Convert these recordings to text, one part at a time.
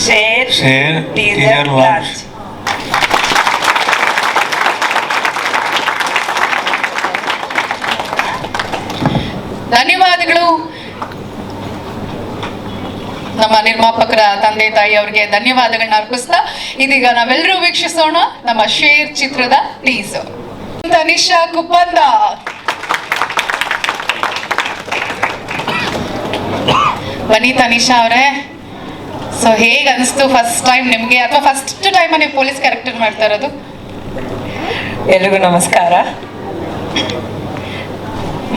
Share teaser launch. ಧನ್ಯವಾದಗಳು ನಮ್ಮ ನಿರ್ಮಾಪಕರ ತಂದೆ ತಾಯಿ ಅವರಿಗೆ ಧನ್ಯವಾದಗಳನ್ನ ಅರ್ಪಿಸ್ತಾ ಇದೀಗ ನಾವೆಲ್ಲರೂ ವೀಕ್ಷಿಸೋಣ ನಮ್ಮ ಶೇರ್ ಚಿತ್ರದ ಟೀಸರ್. ತನಿಷಾ ಕುಪ್ಪಂದ, ಬನ್ನಿ ತನಿಷಾ ಅವರೇ. ಸೊ ಹೇಗೆ ಅನಿಸ್ತು ಫಸ್ಟ್ ಟೈಮ್ ನಿಮ್ಗೆ, ಅಥವಾ ಫಸ್ಟ್ ಟೈಮ್ ನೀವು ಪೊಲೀಸ್ ಕ್ಯಾರೆಕ್ಟರ್ ಮಾಡ್ತಾ ಇರೋದು? ಎಲ್ರಿಗೂ ನಮಸ್ಕಾರ.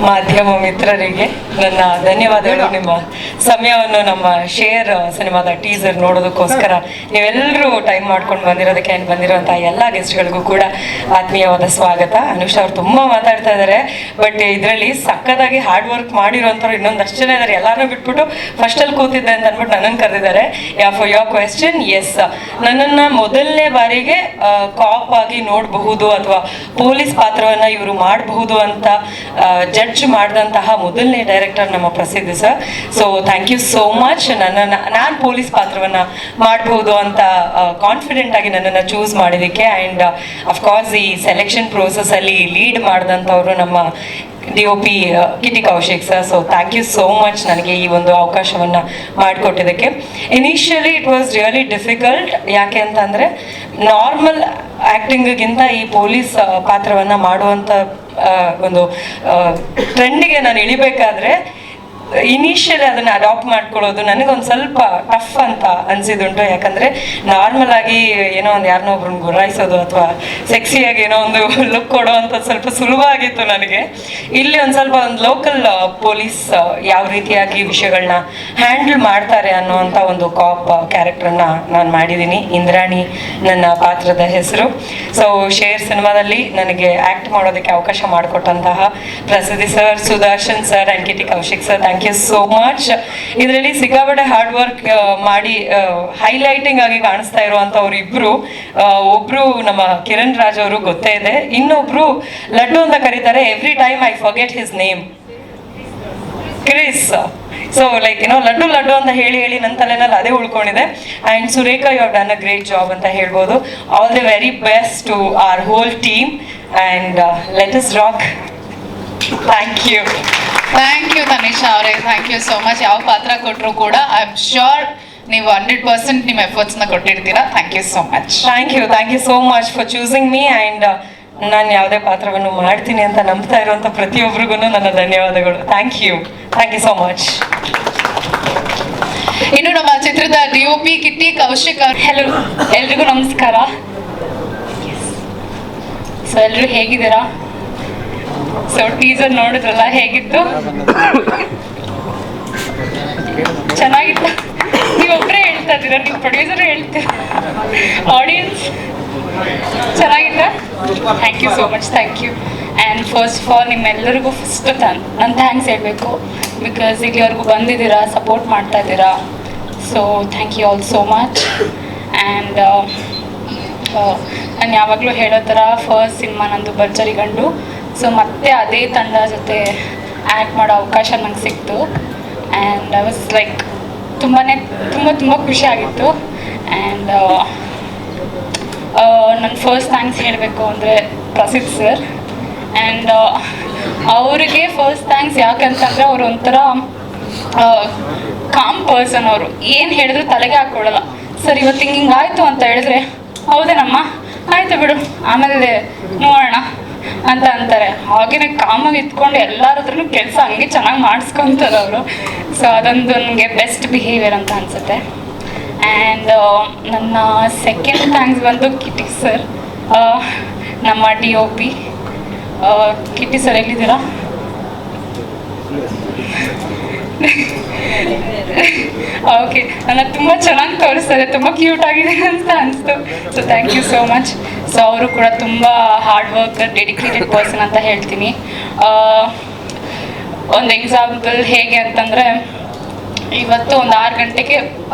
ಮಾಧ್ಯಮ ಮಿತ್ರರಿಗೆ ನನ್ನ ಧನ್ಯವಾದಗಳು. ನಿಮ್ಮ ಸಮಯವನ್ನು ನಮ್ಮ ಶೇರ್ ಸಿನಿಮಾದ ಟೀಸರ್ ನೋಡೋದಕ್ಕೋಸ್ಕರ ನೀವೆಲ್ಲರೂ ಟೈಮ್ ಮಾಡ್ಕೊಂಡು ಬಂದಿರೋದಕ್ಕೆ ಬಂದಿರುವಂತಹ ಎಲ್ಲ ಗೆಸ್ಟ್ಗಳಿಗೂ ಕೂಡ ಆತ್ಮೀಯವಾದ ಸ್ವಾಗತ. ಅನುಷ್ ಅವ್ರು ತುಂಬಾ ಮಾತಾಡ್ತಾ ಇದ್ದಾರೆ, ಬಟ್ ಇದರಲ್ಲಿ ಸಕ್ಕದಾಗಿ ಹಾರ್ಡ್ ವರ್ಕ್ ಮಾಡಿರೋಂಥವ್ರು ಇನ್ನೊಂದಷ್ಟು ಜನ ಇದ್ದಾರೆ. ಎಲ್ಲಾರನ್ನೂ ಬಿಟ್ಬಿಟ್ಟು ಫಸ್ಟಲ್ಲಿ ಕೂತಿದ್ದೆ ಅಂತ ಅಂದ್ಬಿಟ್ಟು ನನ್ನನ್ನು ಕರೆದಿದ್ದಾರೆ. ಫಾರ್ ಯೋರ್ ಕ್ವೆಶ್ಚನ್, ಎಸ್, ನನ್ನನ್ನು ಮೊದಲನೇ ಬಾರಿಗೆ ಕಾಪ್ ಆಗಿ ನೋಡಬಹುದು ಅಥವಾ ಪೊಲೀಸ್ ಪಾತ್ರವನ್ನ ಇವರು ಮಾಡಬಹುದು ಅಂತ ಜಡ್ಜ್ ಮಾಡಿದಂತಹ ಮೊದಲನೇ ಡೈರೆಕ್ಟರ್ ನಮ್ಮ Prasiddh sir. So thank you so much. ನಾನು ಪೊಲೀಸ್ ಪಾತ್ರವನ್ನ ಮಾಡಬಹುದು ಅಂತ ಕಾನ್ಫಿಡೆಂಟ್ ಆಗಿ ನನ್ನನ್ನು ಚೂಸ್ ಮಾಡಿದ್ದಕ್ಕೆ. ಆ್ಯಂಡ್ ಅಫ್ಕೋರ್ಸ್ ಈ ಸೆಲೆಕ್ಷನ್ ಪ್ರೋಸೆಸ್ ಅಲ್ಲಿ ಲೀಡ್ ಮಾಡಿದಂಥವ್ರು ನಮ್ಮ DOP Kitti Kaushik sir. So thank you so much ನನಗೆ ಈ ಒಂದು ಅವಕಾಶವನ್ನು ಮಾಡಿಕೊಟ್ಟಿದ್ದಕ್ಕೆ. Initially it was really difficult. ಯಾಕೆ ಅಂತಂದರೆ ನಾರ್ಮಲ್ ಆ್ಯಕ್ಟಿಂಗಿಗಿಂತ ಈ ಪೊಲೀಸ್ ಪಾತ್ರವನ್ನು ಮಾಡುವಂಥ ಒಂದು ಟ್ರೆಂಡಿಗೆ ನಾನು ಇಳಿಬೇಕಾದ್ರೆ ಇನಿಷಿಯಲಿ ಅದನ್ನು ಅಡಾಪ್ಟ್ ಮಾಡ್ಕೊಳ್ಳೋದು ನನಗೊಂದು ಸ್ವಲ್ಪ ಟಫ್ ಅಂತ ಅನಿಸಿದುಂಟು. ಯಾಕಂದರೆ ನಾರ್ಮಲ್ ಆಗಿ ಏನೋ ಒಂದು ಯಾರನ್ನೋ ಒಬ್ರನ್ನ ಗುರಾಯಿಸೋದು ಅಥವಾ ಸೆಕ್ಸಿಯಾಗಿ ಏನೋ ಒಂದು ಲುಕ್ ಕೊಡೋ ಅಂಥದ್ದು ಸ್ವಲ್ಪ ಸುಲಭ ಆಗಿತ್ತು ನನಗೆ. ಇಲ್ಲಿ ಒಂದು ಸ್ವಲ್ಪ ಒಂದು ಲೋಕಲ್ ಪೊಲೀಸ್ ಯಾವ ರೀತಿಯಾಗಿ ವಿಷಯಗಳನ್ನ ಹ್ಯಾಂಡಲ್ ಮಾಡ್ತಾರೆ ಅನ್ನೋವಂಥ ಒಂದು ಕಾಪ್ ಕ್ಯಾರೆಕ್ಟರ್ನ ನಾನು ಮಾಡಿದ್ದೀನಿ. ಇಂದ್ರಾಣಿ ನನ್ನ ಪಾತ್ರದ ಹೆಸರು. ಸೊ ಶೇರ್ ಸಿನಿಮಾದಲ್ಲಿ ನನಗೆ ಆ್ಯಕ್ಟ್ ಮಾಡೋದಕ್ಕೆ ಅವಕಾಶ ಮಾಡಿಕೊಟ್ಟಂತಹ Prasiddhi sir, Sudarshan sir and Kitti Kaushik sir, thank you so much. ಇದರಲ್ಲಿ ಸಿಕ್ಕಾಪಟ್ಟೆ ಹಾರ್ಡ್ ವರ್ಕ್ ಮಾಡಿ ಹೈಲೈಟಿಂಗ್ ಆಗಿ ಕಾಣಿಸ್ತಾ ಇರುವಂಥವ್ರು ಇಬ್ರು. ಒಬ್ರು ನಮ್ಮ ಕಿರಣ್ ರಾಜ್ ಅವರು ಗೊತ್ತೇ ಇದೆ, ಇನ್ನೊಬ್ರು ಲಡ್ಡು ಅಂತ ಕರೀತಾರೆ. Every time I forget his name, Chris. So like ಏನೋ ಲಡ್ಡು ಲಡ್ಡು ಅಂತ ಹೇಳಿ ಹೇಳಿ ನನ್ನ ತಲೆನಲ್ಲಿ ಅದೇ ಉಳ್ಕೊಂಡಿದೆ. And Surekha, you have done a great job ಅಂತ ಹೇಳ್ಬೋದು. All the very best to our whole team and let us rock. Thank you. Thank you Tanisha ಅವರೇ, ಥ್ಯಾಂಕ್ ಯು ಸೋ ಮಚ್. ಯಾವ ಪಾತ್ರ ಕೊಟ್ಟರು ಕೂಡ ಐ ಆಮ್ ಶ್ಯೂರ್ ನೀವು 100% ನಿಮ್ಮ ಎಫರ್ಟ್ಸ್ನ ಕೊಟ್ಟಿರ್ತೀರಾ. Thank you so much. Thank you so much for choosing me. And ನಾನು ಯಾವುದೇ ಪಾತ್ರವನ್ನು ಮಾಡ್ತೀನಿ ಅಂತ ನಂಬ್ತಾ ಇರುವಂಥ ಪ್ರತಿಯೊಬ್ಬರಿಗೂ ನನ್ನ ಧನ್ಯವಾದಗಳು. Thank you so much. ಇನ್ನು ನಮ್ಮ ಚಿತ್ರದ DOP ಕಿಟ್ಟಿ ಕೌಶಿಕ್. ಹೆಲೋ, ಎಲ್ರಿಗೂ ನಮಸ್ಕಾರ. ಸೊ ಎಲ್ಲರೂ ಹೇಗಿದ್ದೀರಾ? ಸೊ ಟೀಸರ್ ನೋಡಿದ್ರಲ್ಲ, ಹೇಗಿತ್ತು? ಚೆನ್ನಾಗಿತ್ತು. ನೀವೊಬ್ಬರೇ ಹೇಳ್ತಾ ಇದ್ದೀರಾ, ನೀವು ಪ್ರೊಡ್ಯೂಸರ್ ಹೇಳ್ತೀರ, ಆಡಿಯನ್ಸ್ ಚೆನ್ನಾಗಿತ್ತ? Thank you so much. Thank you. And first of all ನಿಮ್ಮೆಲ್ಲರಿಗೂ ಫಸ್ಟ್ ನಾನು ಥ್ಯಾಂಕ್ಸ್ ಹೇಳಬೇಕು. ಬಿಕಾಸ್ ಇಲ್ಲಿವರೆಗೂ ಬಂದಿದ್ದೀರಾ, ಸಪೋರ್ಟ್ ಮಾಡ್ತಾ ಇದ್ದೀರಾ. So thank you all so much. And ನಾನು ಯಾವಾಗಲೂ ಹೇಳೋ ಥರ ಫಸ್ಟ್ ಸಿನಿಮಾ ನಂದು ಭರ್ಜರಿ ಗಂಡು. ಸೊ ಮತ್ತೆ ಅದೇ ತಂಡ ಜೊತೆ ಆ್ಯಕ್ಟ್ ಮಾಡೋ ಅವಕಾಶ ನಂಗೆ ಸಿಕ್ತು. ಆ್ಯಂಡ್ ಐ ವಾಸ್ ಲೈಕ್ ತುಂಬ ಖುಷಿ ಆಗಿತ್ತು. ಆ್ಯಂಡ್ ನನ್ನ ಫಸ್ಟ್ ಥ್ಯಾಂಕ್ಸ್ ಹೇಳಬೇಕು ಅಂದರೆ ಪ್ರಸಿದ್ಧ ಸರ್. ಆ್ಯಂಡ್ ಅವರಿಗೆ ಫಸ್ಟ್ ಥ್ಯಾಂಕ್ಸ್ ಯಾಕಂತಂದರೆ ಅವರು ಒಂಥರ ಕಾಮ್ ಪರ್ಸನ್. ಅವರು ಏನು ಹೇಳಿದ್ರು ತಲೆಗೆ ಹಾಕ್ಕೊಳ್ಳಲ್ಲ. ಸರ್ ಇವತ್ತು ಹಿಂಗಾಯ್ತು ಅಂತ ಹೇಳಿದ್ರೆ, ಹೌದೇನಮ್ಮ ಆಯಿತು ಬಿಡು ಆಮೇಲೆ ನೋಡೋಣ ಅಂತ ಅಂತಾರೆ. ಹಾಗೇನೆ ಕಾಮಾಗಿ ಇತ್ಕೊಂಡು ಎಲ್ಲರ ಹತ್ರನೂ ಕೆಲಸ ಹಂಗೆ ಚೆನ್ನಾಗಿ ಮಾಡಿಸ್ಕೊತಾರೆ ಅವರು. ಸೊ ಅದೊಂದು ನನಗೆ ಬೆಸ್ಟ್ ಬಿಹೇವಿಯರ್ ಅಂತ ಅನಿಸುತ್ತೆ. ಆ್ಯಂಡ್ ನನ್ನ ಸೆಕೆಂಡ್ ಥ್ಯಾಂಕ್ಸ್ ಬಂದು ಕಿಟಿ ಸರ್, ನಮ್ಮ DOP. ಕಿಟಿ ಸರ್ ಎಲ್ಲಿದ್ದೀರಾ? ಓಕೆ, ನನ್ನ ತುಂಬ ಚೆನ್ನಾಗಿ ತೋರಿಸ್ತಾರೆ, ತುಂಬ ಕ್ಯೂಟ್ ಆಗಿದೆ ಅಂತ ಅನಿಸ್ತು. So thank you so much. So ಅವರು ಕೂಡ ತುಂಬ ಹಾರ್ಡ್ ವರ್ಕ್, ಡೆಡಿಕೇಟೆಡ್ ಪರ್ಸನ್ ಅಂತ ಹೇಳ್ತೀನಿ. ಒಂದು ಎಕ್ಸಾಂಪಲ್ ಹೇಗೆ ಅಂತಂದರೆ, ಇವತ್ತು ಒಂದು 6 ಗಂಟೆಗೆ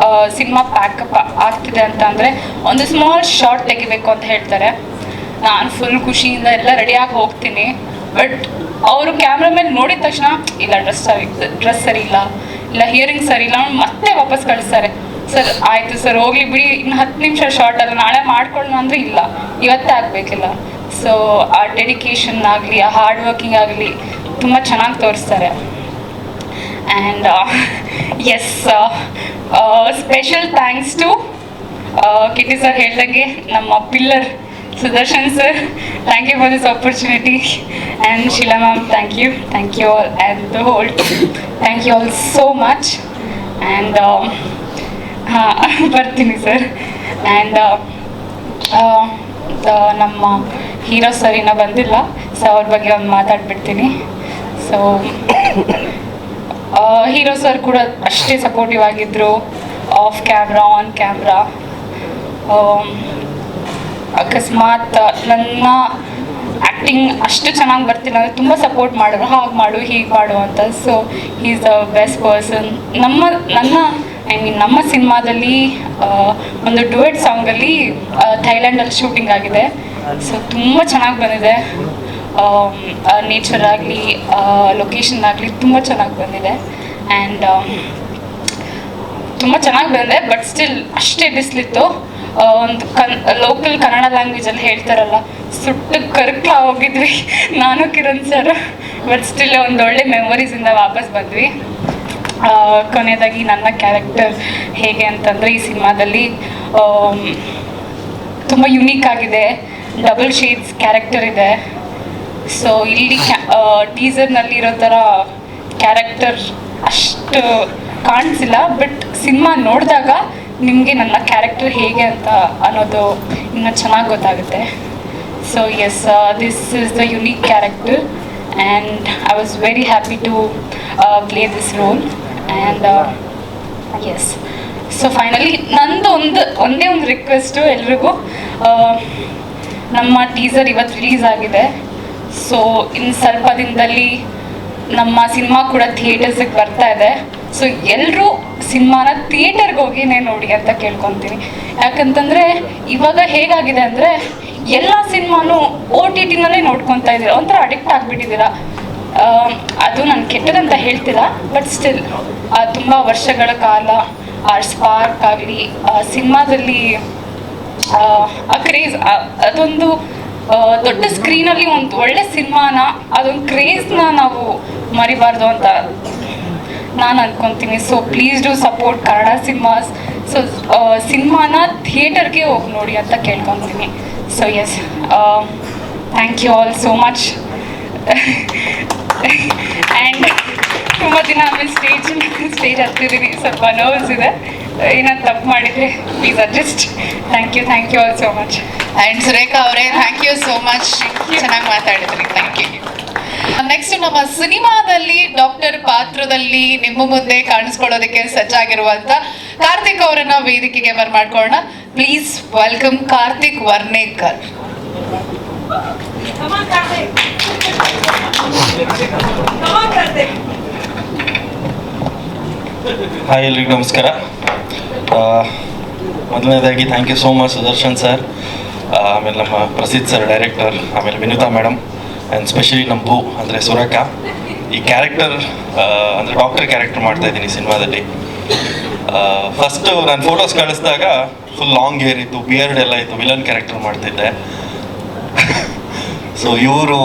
ಸಿನಿಮಾ ಪ್ಯಾಕಪ್ ಆಗ್ತಿದೆ ಅಂತ ಅಂದರೆ ಒಂದು ಸ್ಮಾಲ್ ಶಾರ್ಟ್ ತೆಗಿಬೇಕು ಅಂತ ಹೇಳ್ತಾರೆ. ನಾನು ಫುಲ್ ಖುಷಿಯಿಂದ ಎಲ್ಲ ರೆಡಿಯಾಗಿ ಹೋಗ್ತೀನಿ. ಬಟ್ ಅವರು ಕ್ಯಾಮ್ರಾಮನ್ ನೋಡಿದ ತಕ್ಷಣ ಇಲ್ಲ ಡ್ರೆಸ್ ಸರಿ ಇಲ್ಲ, ಇಲ್ಲ ಹಿಯರಿಂಗ್ ಸರಿ ಇಲ್ಲ, ಮತ್ತೆ ವಾಪಸ್ ಕಳಿಸ್ತಾರೆ. ಸರ್ ಆಯಿತು ಸರ್ ಹೋಗ್ಲಿ ಬಿಡಿ, ಇನ್ನು 10 ನಿಮಿಷ ಶಾರ್ಟ್ ಅಲ್ಲ, ನಾಳೆ ಮಾಡ್ಕೊಳ್ಳೋಣ ಅಂದರೆ ಇಲ್ಲ, ಇವತ್ತೇ ಆಗಬೇಕಿಲ್ಲ. ಸೊ ಆ ಡೆಡಿಕೇಶನ್ ಆಗಲಿ, ಆ ಹಾರ್ಡ್ ವರ್ಕಿಂಗ್ ಆಗಲಿ ತುಂಬ ಚೆನ್ನಾಗಿ ತೋರಿಸ್ತಾರೆ. And yes, special thanks to Kitti sir ಹೇಳ್ದಂಗೆ ನಮ್ಮ pillar Sudarshan sir, thank you for this opportunity. And Sheela ma'am, thank you all and the whole thank you all so much. And ಹಾಂ ಬರ್ತೀನಿ ಸರ್. ಆ್ಯಂಡ್ ನಮ್ಮ hero sir ಇನ್ನೂ ಬಂದಿಲ್ಲ, so ಅವ್ರ ಬಗ್ಗೆ ಒಂದು ಮಾತಾಡ್ಬಿಡ್ತೀನಿ. ಸೊ ಹೀರೋ ಸರ್ ಕೂಡ ಅಷ್ಟೇ ಸಪೋರ್ಟಿವ್ ಆಗಿದ್ದರು, ಆಫ್ ಕ್ಯಾಮ್ರಾ ಆನ್ ಕ್ಯಾಮ್ರಾ. ಅಕಸ್ಮಾತ್ ನನ್ನ ಆ್ಯಕ್ಟಿಂಗ್ ಅಷ್ಟು ಚೆನ್ನಾಗಿ ಬರ್ತಿಲ್ಲ ಅಂದರೆ ತುಂಬ ಸಪೋರ್ಟ್ ಮಾಡಿದ್ರು, ಹಾಗೆ ಮಾಡು ಹೀಗೆ ಮಾಡು ಅಂತ. So he is the best person. ನಮ್ಮ ಸಿನಿಮಾದಲ್ಲಿ ಒಂದು ಡುಯೆಟ್ ಸಾಂಗಲ್ಲಿ ಥೈಲ್ಯಾಂಡಲ್ಲಿ ಶೂಟಿಂಗ್ ಆಗಿದೆ. ಸೊ ತುಂಬ ಚೆನ್ನಾಗಿ ಬಂದಿದೆ, ನೇಚರ್ ಆಗಲಿ ಲೊಕೇಶನ್ ಆಗಲಿ ತುಂಬ ಚೆನ್ನಾಗಿ ಬಂದಿದೆ. ಆ್ಯಂಡ್ ತುಂಬ ಚೆನ್ನಾಗಿ ಬಂದಿದೆ, ಬಟ್ ಸ್ಟಿಲ್ ಅಷ್ಟೇ ಬಿಸಿಲಿತ್ತು. ಒಂದು ಲೋಕಲ್ ಕನ್ನಡ ಲ್ಯಾಂಗ್ವೇಜಲ್ಲಿ ಹೇಳ್ತಾರಲ್ಲ, ಸುಟ್ಟು ಕರ್ಕ್ಲ ಹೋಗಿದ್ವಿ ನಾನು ಕಿರಣ್ ಸರ್. ಬಟ್ ಸ್ಟಿಲ್ ಒಂದು ಒಳ್ಳೆ ಮೆಮೊರೀಸಿಂದ ವಾಪಸ್ ಬಂದ್ವಿ. ಕೊನೆಯದಾಗಿ ನನ್ನ ಕ್ಯಾರೆಕ್ಟರ್ ಹೇಗೆ ಅಂತಂದರೆ, ಈ ಸಿನಿಮಾದಲ್ಲಿ ತುಂಬ ಯುನೀಕ್ ಆಗಿದೆ, ಡಬಲ್ ಶೇಡ್ಸ್ ಕ್ಯಾರೆಕ್ಟರ್ ಇದೆ. ಸೊ ಇಲ್ಲಿ ಟೀಸರ್ನಲ್ಲಿ ಇರೋ ಥರ ಕ್ಯಾರೆಕ್ಟರ್ ಅಷ್ಟು ಕಾಣಿಸಿಲ್ಲ, ಬಟ್ ಸಿನಿಮಾ ನೋಡಿದಾಗ ನಿಮಗೆ ನನ್ನ ಕ್ಯಾರೆಕ್ಟರ್ ಹೇಗೆ ಅಂತ ಅನ್ನೋದು ಇನ್ನೂ ಚೆನ್ನಾಗಿ ಗೊತ್ತಾಗುತ್ತೆ. So yes, this is the unique character and I was very happy to play this role. And yes, so finally ನಂದು ಒಂದೇ ಒಂದು ರಿಕ್ವೆಸ್ಟು ಎಲ್ರಿಗೂ. ನಮ್ಮ ಟೀಸರ್ ಇವತ್ತು ರಿಲೀಸ್ ಆಗಿದೆ. ಸೊ ಇನ್ನು ಸ್ವಲ್ಪ ದಿನದಲ್ಲಿ ನಮ್ಮ ಸಿನಿಮಾ ಕೂಡ ಥಿಯೇಟರ್ಸಿಗೆ ಬರ್ತಾ ಇದೆ. ಸೊ ಎಲ್ಲರೂ ಸಿನಿಮಾನ ಥಿಯೇಟರ್ಗೆ ಹೋಗಿನೇ ನೋಡಿ ಅಂತ ಕೇಳ್ಕೊತೀನಿ. ಯಾಕಂತಂದರೆ ಇವಾಗ ಹೇಗಾಗಿದೆ ಅಂದರೆ, ಎಲ್ಲ ಸಿನಿಮಾನು OTTನಲ್ಲೇ ನೋಡ್ಕೊತಾ ಇದ್ದೀರಾ, ಒಂಥರ ಅಡಿಕ್ಟ್ ಆಗಿಬಿಟ್ಟಿದ್ದೀರಾ. ಅದು ನಾನು ಕೆಟ್ಟದಂತ ಹೇಳ್ತಿಲ್ಲ, ಬಟ್ ಸ್ಟಿಲ್ ತುಂಬ ವರ್ಷಗಳ ಕಾಲ ಆ ಸ್ಪಾರ್ಕ್ ಆಗಲಿ ಸಿನಿಮಾದಲ್ಲಿ ಆ ಕ್ರೇಜ್, ಅದೊಂದು ದೊಡ್ಡ ಸ್ಕ್ರೀನಲ್ಲಿ ಒಂದು ಒಳ್ಳೆ ಸಿನಿಮಾನ, ಅದೊಂದು ಕ್ರೇಜ್ನ ನಾವು ಮರಿಬಾರ್ದು ಅಂತ ನಾನು ಅಂದ್ಕೊತೀನಿ. So please do support Kannada cinemas. So ಸಿನಿಮಾನ ಥಿಯೇಟರ್ಗೆ ಹೋಗಿ ನೋಡಿ ಅಂತ ಕೇಳ್ಕೊತೀನಿ. So yes, thank you all so much. And ತುಂಬ ದಿನ ಆಮೇಲೆ ಸ್ಟೇಜ್ ಹತ್ತಿದ್ದೀನಿ, ಸ್ವಲ್ಪ ನರ್ವ್ಸ್ ಇದೆ. ಏನಾದ್ರು ತಪ್ಪು ಮಾಡಿದರೆ please adjust. Thank you all so much. And Surekha ಅವರೇ, ಥ್ಯಾಂಕ್ ಯು ಸೋ ಮಚ್, ಚೆನ್ನಾಗಿ ಮಾತಾಡಿದ್ರಿ, ಥ್ಯಾಂಕ್ ಯು. ನೆಕ್ಸ್ಟ್ ನಮ್ಮ ಸಿನಿಮಾದಲ್ಲಿ ಡಾಕ್ಟರ್ ಪಾತ್ರದಲ್ಲಿ ನಿಮ್ಮ ಮುಂದೆ ಕಾಣಿಸ್ಕೊಳ್ಳೋದಕ್ಕೆ ಸಜ್ಜಾಗಿರುವಂತ ಕಾರ್ತಿಕ್ ಅವರನ್ನ ವೇದಿಕೆಗೆ ಬರ್ಮಾಡ್ಕೊಳ್ಳೋಣ. Please welcome Karthik Varnekar. Hi, ಎಲ್ರಿಗೂ ನಮಸ್ಕಾರ. ಮೊದಲನೇದಾಗಿ thank you so much Sudarshan sir, ಆಮೇಲೆ ನಮ್ಮ ಪ್ರಸಿದ್ಧ ಸರ್ ಡೈರೆಕ್ಟರ್, ಆಮೇಲೆ ವಿನುತಾ ಮೇಡಮ್, ಆ್ಯಂಡ್ ಸ್ಪೆಷಲಿ ನಮ್ಮ ಭೂ ಅಂದರೆ ಸುರೇಖಾ. ಈ ಕ್ಯಾರೆಕ್ಟರ್ ಅಂದರೆ ಡಾಕ್ಟರ್ ಕ್ಯಾರೆಕ್ಟರ್ ಮಾಡ್ತಾ ಇದ್ದೀನಿ ಸಿನಿಮಾದಲ್ಲಿ. ಫಸ್ಟು ನಾನು ಫೋಟೋಸ್ ಕಳಿಸಿದಾಗ ಫುಲ್ ಲಾಂಗ್ ಹೇರ್ ಇತ್ತು, ಬಿಯರ್ಡ್ ಎಲ್ಲ ಇತ್ತು, ವಿಲನ್ ಕ್ಯಾರೆಕ್ಟರ್ ಮಾಡ್ತಿದ್ದೆ. ಸೊ ಇವರು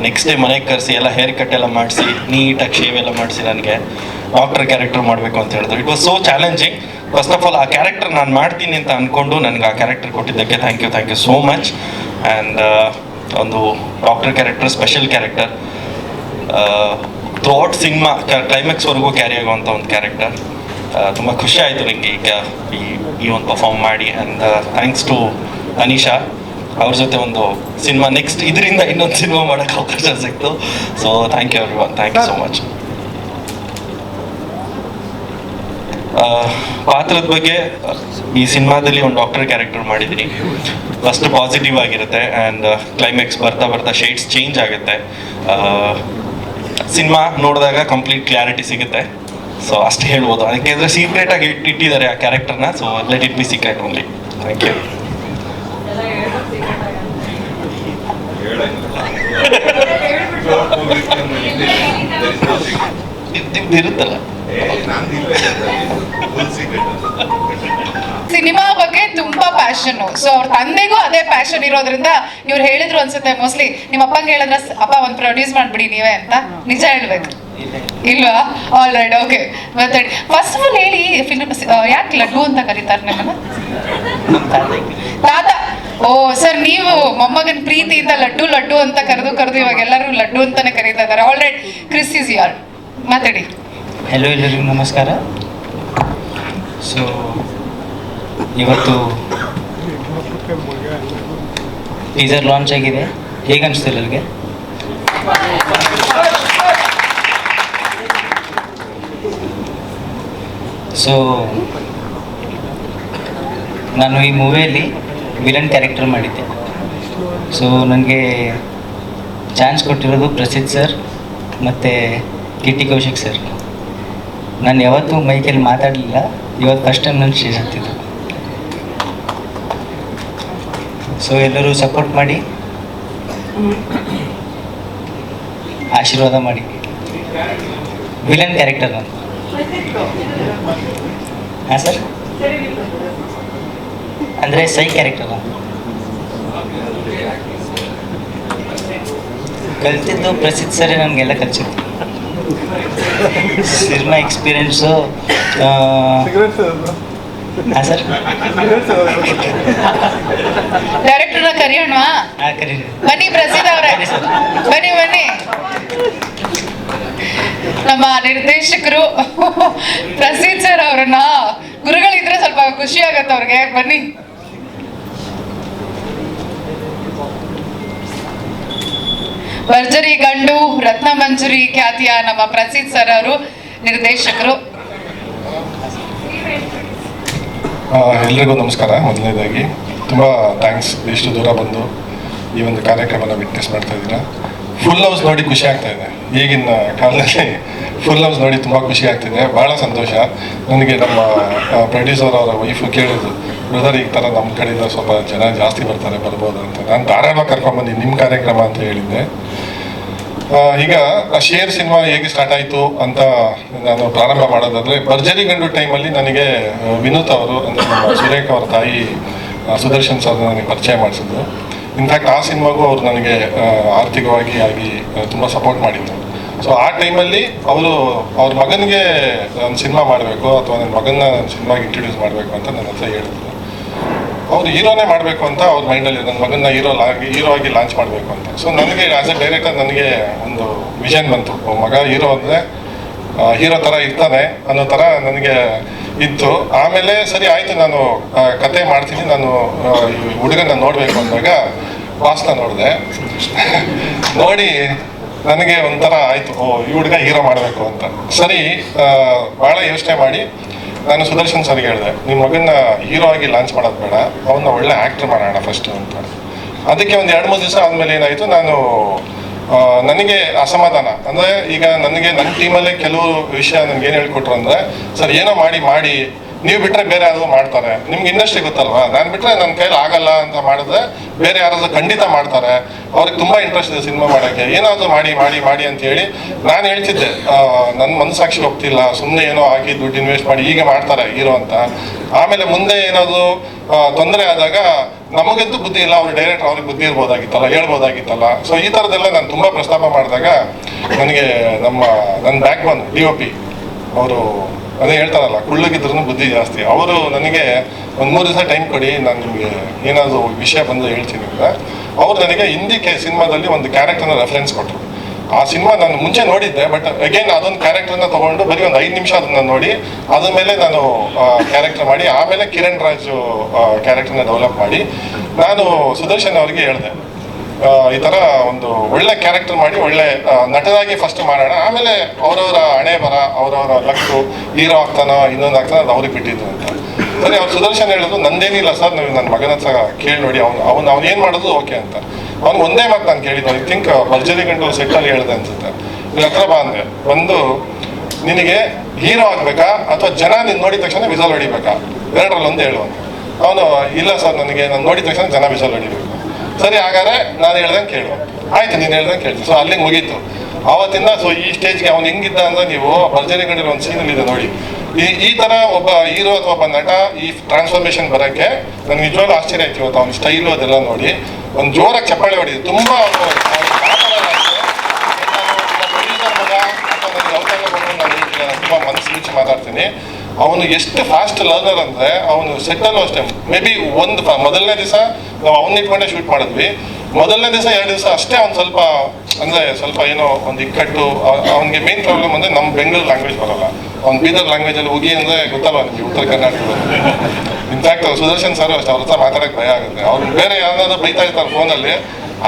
ನೆಕ್ಸ್ಟ್ ಡೇ ಮನೆಗೆ ಕರೆಸಿ ಎಲ್ಲ ಹೇರ್ ಕಟ್ ಎಲ್ಲ ಮಾಡಿಸಿ, ನೀಟಾಗಿ ಶೇವ್ ಎಲ್ಲ ಮಾಡಿಸಿ ನನಗೆ ಡಾಕ್ಟರ್ ಕ್ಯಾರೆಕ್ಟರ್ ಮಾಡಬೇಕು ಅಂತ ಹೇಳಿದ್ರು. It was so challenging. First of all ಆ ಕ್ಯಾರೆಕ್ಟರ್ ನಾನು ಮಾಡ್ತೀನಿ ಅಂತ ಅಂದ್ಕೊಂಡು ನನಗೆ ಆ ಕ್ಯಾರೆಕ್ಟರ್ ಕೊಟ್ಟಿದ್ದಕ್ಕೆ thank you so much. And ಒಂದು doctor character, special character, throughout cinema ಕ್ಲೈಮ್ಯಾಕ್ಸ್ವರೆಗೂ ಕ್ಯಾರಿ ಆಗುವಂಥ ಒಂದು ಕ್ಯಾರೆಕ್ಟರ್. ತುಂಬ ಖುಷಿ ಆಯಿತು ನನಗೆ ಈಗ ಈ ಒಂದು ಪರ್ಫಾರ್ಮ್ ಮಾಡಿ. ಆ್ಯಂಡ್ ಥ್ಯಾಂಕ್ಸ್ ಟು ಅನಿಶಾ, ಅವ್ರ ಜೊತೆ ಒಂದು ಸಿನಿಮಾ ನೆಕ್ಸ್ಟ್ ಇದರಿಂದ ಇನ್ನೊಂದು ಸಿನಿಮಾ ಮಾಡೋಕ್ಕೆ ಅವಕಾಶ ಸಿಕ್ತು. So thank you everyone, thank you so much. ಪಾತ್ರದ ಬಗ್ಗೆ, ಈ ಸಿನಿಮಾದಲ್ಲಿ ಒಂದು ಡಾಕ್ಟರ್ ಕ್ಯಾರೆಕ್ಟರ್ ಮಾಡಿದ್ದೀನಿ. ಫಸ್ಟ್ ಪಾಸಿಟಿವ್ ಆಗಿರುತ್ತೆ ಆ್ಯಂಡ್ ಕ್ಲೈಮ್ಯಾಕ್ಸ್ ಬರ್ತಾ ಶೇಡ್ಸ್ ಚೇಂಜ್ ಆಗುತ್ತೆ. ಸಿನಿಮಾ ನೋಡಿದಾಗ ಕಂಪ್ಲೀಟ್ ಕ್ಲಾರಿಟಿ ಸಿಗುತ್ತೆ. ಸೊ ಅಷ್ಟು ಹೇಳ್ಬೋದು. ಅದಕ್ಕೆ ಅಂದರೆ ಸೀಕ್ರೆಟಾಗಿ ಇಟ್ಟಿದ್ದಾರೆ ಆ ಕ್ಯಾರೆಕ್ಟರ್ನ. So let it be secret only. Thank you. ಇರುತ್ತಲ್ಲ ಸಿನಿಮಾ ಬಗ್ಗೆ ತುಂಬಾ ಪ್ಯಾಷನ್. ಸೊ ಅವ್ರ ತಂದೆಗೂ ಅದೇ ಪ್ಯಾಷನ್ ಇರೋದ್ರಿಂದ ಇವ್ರು ಹೇಳಿದ್ರು ಅನ್ಸುತ್ತೆ ಮೋಸ್ಟ್ಲಿ ನಿಮ್ಮ ಅಪ್ಪಂಗೆ ಹೇಳಿದ್ರ ಅಪ್ಪ ಒಂದು ಪ್ರೊಡ್ಯೂಸ್ ಮಾಡ್ಬಿಡಿ ನೀವೇ ಅಂತ. ನಿಜ ಹೇಳ್ಬೇಕು ಇಲ್ವಾ? All right, okay. ಮಾತಾಡಿ. ಫಸ್ಟ್ ಆಫ್ ಆಲ್ ಹೇಳಿ, ಫಿಲ್ಮ್ ಯಾಕೆ ಲಡ್ಡು ಅಂತ ಕರೀತಾರೆ ನಿಮ್ಮನ್ನ? ತಾತ. ಓ ಸರ್, ನೀವು ಮೊಮ್ಮಗನ್ ಪ್ರೀತಿಯಿಂದ ಲಡ್ಡು ಲಡ್ಡು ಅಂತ ಕರೆದು ಇವಾಗ ಎಲ್ಲರೂ ಲಡ್ಡು ಅಂತಾನೆ ಕರೀತಾ ಇದ್ದಾರೆ. ಆಲ್ ರೈಟ್, ಕ್ರಿಸ್ ಇಸ್ ಯಾರ್, ಮಾತಾಡಿ. ಹಲೋ ಎಲ್ಲರಿಗೂ ನಮಸ್ಕಾರ. ಸೊ ಇವತ್ತು ಟೀಸರ್ ಲಾಂಚ್ ಆಗಿದೆ. ಹೇಗೆ ಅನಿಸ್ತು ಎಲ್ಲರಿಗೆ? ಸೊ ನಾನು ಈ ಮೂವಿಯಲ್ಲಿ ವಿಲನ್ ಕ್ಯಾರೆಕ್ಟರ್ ಮಾಡಿದ್ದೆ. ಸೊ ನನಗೆ ಚಾನ್ಸ್ ಕೊಟ್ಟಿರೋದು ಪ್ರಸಿದ್ಧ್ ಸರ್ ಮತ್ತು ಕಿಟ್ಟಿ ಕೌಶಿಕ್ ಸರ್. ನಾನು ಯಾವತ್ತೂ ಮೈಕಲ್ಲಿ ಮಾತಾಡಲಿಲ್ಲ, ಇವತ್ತು ಫಸ್ಟ್ ಟೈಮ್ ನಾನು ಸ್ಟೇಜ್ ಹತ್ತಿದ್ದು. ಸೊ ಎಲ್ಲರೂ ಸಪೋರ್ಟ್ ಮಾಡಿ, ಆಶೀರ್ವಾದ ಮಾಡಿ. ವಿಲನ್ ಕ್ಯಾರೆಕ್ಟರ್ ನಾನು. ಹಾಂ ಸರ್, ಅಂದರೆ ಸೈ ಕ್ಯಾರೆಕ್ಟರ್ ನಾನು. ಕಲ್ತಿದ್ದು ಪ್ರಸಿದ್ಧ್ ಸರೇ ನನಗೆಲ್ಲ ಕಲಿಸಿದ್ದು. Cinema experience. ಹಾಂ ಸರ್, ಡೈರೆಕ್ಟರ್ನ ಕರೆಯೋಣವಾ? ಹಾಂ ಕರೀರಿ. ಬನ್ನಿ ಪ್ರಸಿದ್ಧ ಅವರೇ, ಬನ್ನಿ ಬನ್ನಿ. ನಮ್ಮ ನಿರ್ದೇಶಕರು ಪ್ರಸಿದ್ಧ್ ಸರ್ ಅವ್ರನ್ನ ಗುರುಗಳಿದ್ರೆ ಸ್ವಲ್ಪ ಖುಷಿ ಆಗತ್ತೆ ಅವ್ರಿಗೆ. ಬನ್ನಿ. ಭರ್ಜರಿ ಗಂಡು, ರತ್ನ ಮಂಜುರಿ ಖ್ಯಾತಿಯ ನಮ್ಮ ಪ್ರಸಿದ್ಧ್ ಸರ್ ಅವರು ನಿರ್ದೇಶಕರು. ಎಲ್ರಿಗೂ ನಮಸ್ಕಾರ. ಮೊದಲನೇದಾಗಿ ತುಂಬ ಥ್ಯಾಂಕ್ಸ್, ಇಷ್ಟು ದೂರ ಬಂದು ಈ ಒಂದು ಕಾರ್ಯಕ್ರಮನ ವಿಟ್ನೆಸ್ ಮಾಡ್ತಾ ಇದ್ದೀರಾ. ಫುಲ್ ಹೌಸ್ ನೋಡಿ ಖುಷಿ ಆಗ್ತಾ ಇದೆ. ಈಗಿನ ಕಾಲದಲ್ಲಿ ಫುಲ್ ಹೌಸ್ ನೋಡಿ ತುಂಬ ಖುಷಿ ಆಗ್ತಿದೆ, ಭಾಳ ಸಂತೋಷ. ನನಗೆ ನಮ್ಮ ಪ್ರೊಡ್ಯೂಸರ್ ಅವರ ವೈಫು ಕೇಳಿದ್ರು, ಬ್ರದರ್ ಈ ಥರ ನಮ್ಮ ಕಡೆಯಿಂದ ಸ್ವಲ್ಪ ಜನ ಜಾಸ್ತಿ ಬರ್ಬೋದು ಅಂತ. ನಾನು ಧಾರಾಳವಾಗಿ ಕರ್ಕೊಂಡ್ಬಂದು ನಿಮ್ಮ ಕಾರ್ಯಕ್ರಮ ಅಂತ ಹೇಳಿದ್ದೆ. ಈಗ ಶೇರ್ ಸಿನಿಮಾ ಹೇಗೆ ಸ್ಟಾರ್ಟ್ ಆಯಿತು ಅಂತ ನಾನು ಪ್ರಾರಂಭ ಮಾಡೋದಾದರೆ, ಭರ್ಜರಿ ಗಂಡು ಟೈಮಲ್ಲಿ ನನಗೆ ವಿನೂತ್ ಅವರು, ಅಂದರೆ ನಮ್ಮ ಸುರೇಖ ಅವರ ತಾಯಿ ಸುದರ್ಶನ್ ಸರ್ ನನಗೆ ಪರಿಚಯ ಮಾಡಿಸಿದ್ರು. ಇನ್ಫ್ಯಾಕ್ಟ್ ಆ ಸಿನಿಮಾಗೂ ಅವರು ನನಗೆ ಆರ್ಥಿಕವಾಗಿ ಆಗಿ ತುಂಬ ಸಪೋರ್ಟ್ ಮಾಡಿದ್ರು. ಸೊ ಆ ಟೈಮಲ್ಲಿ ಅವರು ಅವ್ರ ಮಗನಿಗೆ ಒಂದು ಸಿನಿಮಾ ಮಾಡಬೇಕು ಅಥವಾ ನನ್ನ ಮಗನ ಸಿನಿಮಾಗೆ ಇಂಟ್ರೊಡ್ಯೂಸ್ ಮಾಡಬೇಕು ಅಂತ ನನ್ನ ಹತ್ರ ಹೇಳಿದ್ರು. ಅವ್ರು ಹೀರೋನೇ ಮಾಡಬೇಕು ಅಂತ ಅವ್ರ ಮೈಂಡಲ್ಲಿ, ನನ್ನ ಮಗನ ಹೀರೋ ಆಗಿ ಲಾಂಚ್ ಮಾಡಬೇಕು ಅಂತ. ಸೊ ನನಗೆ ಆ್ಯಸ್ ಎ ಡೈರೆಕ್ಟರ್ ನನಗೆ ಒಂದು ವಿಷನ್ ಬಂತು, ಮಗ ಹೀರೋ ಅಂದರೆ ಹೀರೋ ಥರ ಇರ್ತಾನೆ ಅನ್ನೋ ಥರ ನನಗೆ ಇತ್ತು. ಆಮೇಲೆ ಸರಿ ಆಯಿತು, ನಾನು ಕತೆ ಮಾಡ್ತೀನಿ, ನಾನು ಈ ಹುಡುಗನ ನೋಡಬೇಕು ಅಂದಾಗ ಬಾಸ್ನ ನೋಡಿದೆ. ನೋಡಿ ನನಗೆ ಒಂಥರ ಆಯಿತು, ಓ ಈ ಹುಡುಗ ಹೀರೋ ಮಾಡಬೇಕು ಅಂತ. ಸರಿ, ಭಾಳ ಯೋಚನೆ ಮಾಡಿ ನಾನು ಸುದರ್ಶನ್ ಸರ್ಗೆ ಹೇಳಿದೆ, ನಿಮ್ಮ ಮಗನ ಹೀರೋ ಆಗಿ ಲಾಂಚ್ ಮಾಡೋದು ಬೇಡ, ಅವನ್ನ ಒಳ್ಳೆ ಆ್ಯಕ್ಟರ್ ಮಾಡೋಣ ಫಸ್ಟು ಅಂತ. ಅದಕ್ಕೆ ಒಂದು 2-3 ದಿವಸ ಆದಮೇಲೆ ಏನಾಯಿತು, ನನಗೆ ಅಸಮಾಧಾನ. ಅಂದರೆ ಈಗ ನನಗೆ ನನ್ನ ಟೀಮಲ್ಲೇ ಕೆಲವು ವಿಷಯ ನನಗೆ ಏನು ಹೇಳ್ಕೊಟ್ರು ಅಂದರೆ, ಸರ್ ಏನೋ ಮಾಡಿ ನೀವು ಬಿಟ್ಟರೆ ಬೇರೆ ಯಾರಾದರೂ ಮಾಡ್ತಾರೆ, ನಿಮ್ಗೆ ಇಂಡಸ್ಟ್ರಿ ಗೊತ್ತಲ್ವಾ, ನಾನು ಬಿಟ್ಟರೆ ನನ್ನ ಕೈಲಿ ಆಗಲ್ಲ ಅಂತ ಮಾಡಿದ್ರೆ ಬೇರೆ ಯಾರಾದರೂ ಖಂಡಿತ ಮಾಡ್ತಾರೆ, ಅವ್ರಿಗೆ ತುಂಬ ಇಂಟ್ರೆಸ್ಟ್ ಇದೆ ಸಿನಿಮಾ ಮಾಡೋಕ್ಕೆ, ಏನಾದರೂ ಮಾಡಿ ಅಂತ ಹೇಳಿ ನಾನು ಹೇಳ್ತಿದ್ದೆ. ನನ್ನ ಮನಸ್ಸಾಕ್ಷಿ ಹೋಗ್ತಿಲ್ಲ, ಸುಮ್ಮನೆ ಏನೋ ಹಾಕಿ ದುಡ್ಡು ಇನ್ವೆಸ್ಟ್ ಮಾಡಿ ಹೀಗೆ ಮಾಡ್ತಾರೆ ಹೀರೋ ಅಂತ. ಆಮೇಲೆ ಮುಂದೆ ಏನಾದರೂ ತೊಂದರೆ ಆದಾಗ ನಮಗಂತೂ ಬುದ್ಧಿ ಇಲ್ಲ, ಅವ್ರು ಡೈರೆಕ್ಟರ್ ಅವ್ರಿಗೆ ಬುದ್ಧಿ ಇರ್ಬೋದಾಗಿತ್ತಲ್ಲ, ಹೇಳ್ಬೋದಾಗಿತ್ತಲ್ಲ. ಸೊ ಈ ಥರದ್ದೆಲ್ಲ ನಾನು ತುಂಬ ಪ್ರಸ್ತಾಪ ಮಾಡಿದಾಗ ನನಗೆ ನನ್ನ ಬ್ಯಾಕ್ ಬಂದು DOP ಅವರು ಅದೇ ಹೇಳ್ತಾರಲ್ಲ, ಕುಳ್ಳಗಿದ್ರೂ ಬುದ್ಧಿ ಜಾಸ್ತಿ. ಅವರು ನನಗೆ ಒಂದು 3 ದಿವಸ ಟೈಮ್ ಕೊಡಿ, ನಾನು ನಿಮಗೆ ಏನಾದರೂ ವಿಷಯ ಬಂದು ಹೇಳ್ತೀನಿ ಅಂತ. ಅವ್ರು ನನಗೆ ಹಿಂದಿ ಸಿನಿಮಾದಲ್ಲಿ ಒಂದು ಕ್ಯಾರೆಕ್ಟರ್ನ ರೆಫರೆನ್ಸ್ ಕೊಟ್ಟರು. ಆ ಸಿನಿಮಾ ನಾನು ಮುಂಚೆ ನೋಡಿದ್ದೆ, ಬಟ್ ಅಗೇನ್ ಅದೊಂದು ಕ್ಯಾರೆಕ್ಟರ್ನ ತೊಗೊಂಡು ಬರೀ ಒಂದು 5 ನಿಮಿಷ ಅದನ್ನು ನೋಡಿ ಅದ್ರ ಮೇಲೆ ನಾನು ಕ್ಯಾರೆಕ್ಟರ್ ಮಾಡಿ, ಆಮೇಲೆ ಕಿರಣ್ ರಾಜು ಕ್ಯಾರೆಕ್ಟರ್ನ ಡೆವಲಪ್ ಮಾಡಿ ನಾನು ಸುದರ್ಶನ್ ಅವ್ರಿಗೆ ಹೇಳಿದೆ, ಈ ಥರ ಒಂದು ಒಳ್ಳೆ ಕ್ಯಾರೆಕ್ಟರ್ ಮಾಡಿ ಒಳ್ಳೆ ನಟನಾಗಿ ಫಸ್ಟ್ ಮಾಡೋಣ, ಆಮೇಲೆ ಅವರವರ ಹಣೆ ಬರ ಅವರವರ ಲಕ್ಕು ಹೀರೋ ಆಗ್ತಾನೋ ಇನ್ನೊಂದು ಆಗ್ತಾನೋ ಅದು ಅವ್ರಿಗೆ ಬಿಟ್ಟಿದ್ದು ಅಂತ. ಸರಿ, ಅವ್ರು ಸುದರ್ಶನ್ ಹೇಳಿದ್ರು, ನಂದೇನಿಲ್ಲ ಸರ್, ನೀವು ನನ್ನ ಮಗನ ಹತ್ರ ಕೇಳಿ ನೋಡಿ, ಅವ್ನು ಏನು ಮಾಡೋದು ಓಕೆ ಅಂತ. ಅವ್ನು ಒಂದೇ ಮಾತು ನಾನು ಕೇಳಿದ್ದು, ಐ ಥಿಂಕ್ ಭರ್ಜರಿ ಗಂಟು ಸೆಟ್ಟಲ್ಲಿ ಹೇಳಿದೆ ಅನ್ಸುತ್ತೆ, ಇಲ್ಲಿ ಹತ್ರ ಬಾ ಅಂದೆ. ಬಂದು, ನಿನಗೆ ಹೀರೋ ಆಗಬೇಕಾ ಅಥವಾ ಜನ ನೀನು ನೋಡಿದ ತಕ್ಷಣ ವಿಸಲ್ ಹೊಡಿಬೇಕಾ, ಎರಡರಲ್ಲೊಂದು ಹೇಳು ಅಂತ. ಅವನು, ಇಲ್ಲ ಸರ್, ನನಗೆ ನಾನು ನೋಡಿದ ತಕ್ಷಣ ಜನ ವಿಸಲ್ ಹೊಡಿಬೇಕು. ಸರಿ, ಹಾಗಾದ್ರೆ ನಾನು ಹೇಳ್ದಂಗೆ ಕೇಳು. ಆಯ್ತು, ನೀನು ಹೇಳ್ದಂಗೆ ಕೇಳ್ತೀನಿ. ಸೊ ಅಲ್ಲಿಗೆ ಮುಗೀತು. ಆವತ್ತಿಂದ ಸೊ ಈ ಸ್ಟೇಜ್ಗೆ ಅವ್ನು ಹೆಂಗಿದ್ದ ಅಂದ್ರೆ ನೀವು ಭರ್ಜರಿ ಗಂಡಿರೋ ಒಂದು ಸೀನಲ್ಲಿ ಇದೆ ನೋಡಿ. ಈ ಥರ ಒಬ್ಬ ಹೀರೋ ಅಥವಾ ಒಬ್ಬ ನಟ ಈ ಟ್ರಾನ್ಸ್ಫಾರ್ಮೇಷನ್ ಬರೋಕ್ಕೆ ನನಗೆ ನಿಜವಾಗ್ಲೂ ಆಶ್ಚರ್ಯ ಆಯ್ತು ಇವತ್ತು. ಅವ್ನ ಸ್ಟೈಲು ಅದೆಲ್ಲ ನೋಡಿ ಒಂದು ಜೋರಾಗಿ ಚಪ್ಪಾಳೆ ಹೊಡಿದು ತುಂಬ ತುಂಬ ಮನಸ್ಸು ಬಿಚ್ಚಿ ಮಾತಾಡ್ತೀನಿ. ಅವನು ಎಷ್ಟು ಫಾಸ್ಟ್ ಲರ್ನರ್ ಅಂದರೆ ಅವನು ಸೆಟ್ಟಲ್ಲೂ ಅಷ್ಟೇ. ಮೇ ಬಿ ಮೊದಲನೇ ದಿವಸ ನಾವು ಅವನ್ನ ಇಟ್ಕೊಂಡೇ ಶೂಟ್ ಮಾಡಿದ್ವಿ. ಮೊದಲನೇ ದಿವಸ 2 ದಿವಸ ಅಷ್ಟೇ ಅವ್ನು ಸ್ವಲ್ಪ ಏನೋ ಒಂದು ಇಕ್ಕಟ್ಟು. ಅವ್ನಿಗೆ ಮೇನ್ ಪ್ರಾಬ್ಲಮ್ ಅಂದರೆ ನಮ್ಮ ಬೆಂಗಳೂರು ಲ್ಯಾಂಗ್ವೇಜ್ ಬರೋಲ್ಲ. ಅವ್ನು ಬೀದರ್ ಲ್ಯಾಂಗ್ವೇಜಲ್ಲಿ ಹೋಗಿ ಅಂದರೆ ಗೊತ್ತಲ್ಲ ನಿಮಗೆ, ಉತ್ತರ ಕರ್ನಾಟಕದಲ್ಲಿ. ಇನ್ಫ್ಯಾಕ್ಟ್ ಸುದರ್ಶನ್ ಸರ್ ಅಷ್ಟೇ, ಅವ್ರ ಹತ್ರ ಮಾತಾಡೋಕ್ಕೆ ಭಯ ಆಗುತ್ತೆ. ಅವ್ರು ಬೇರೆ ಯಾರನ್ನಾದ್ರೂ ಬೈತಾ ಇರ್ತಾರೆ ಫೋನಲ್ಲಿ,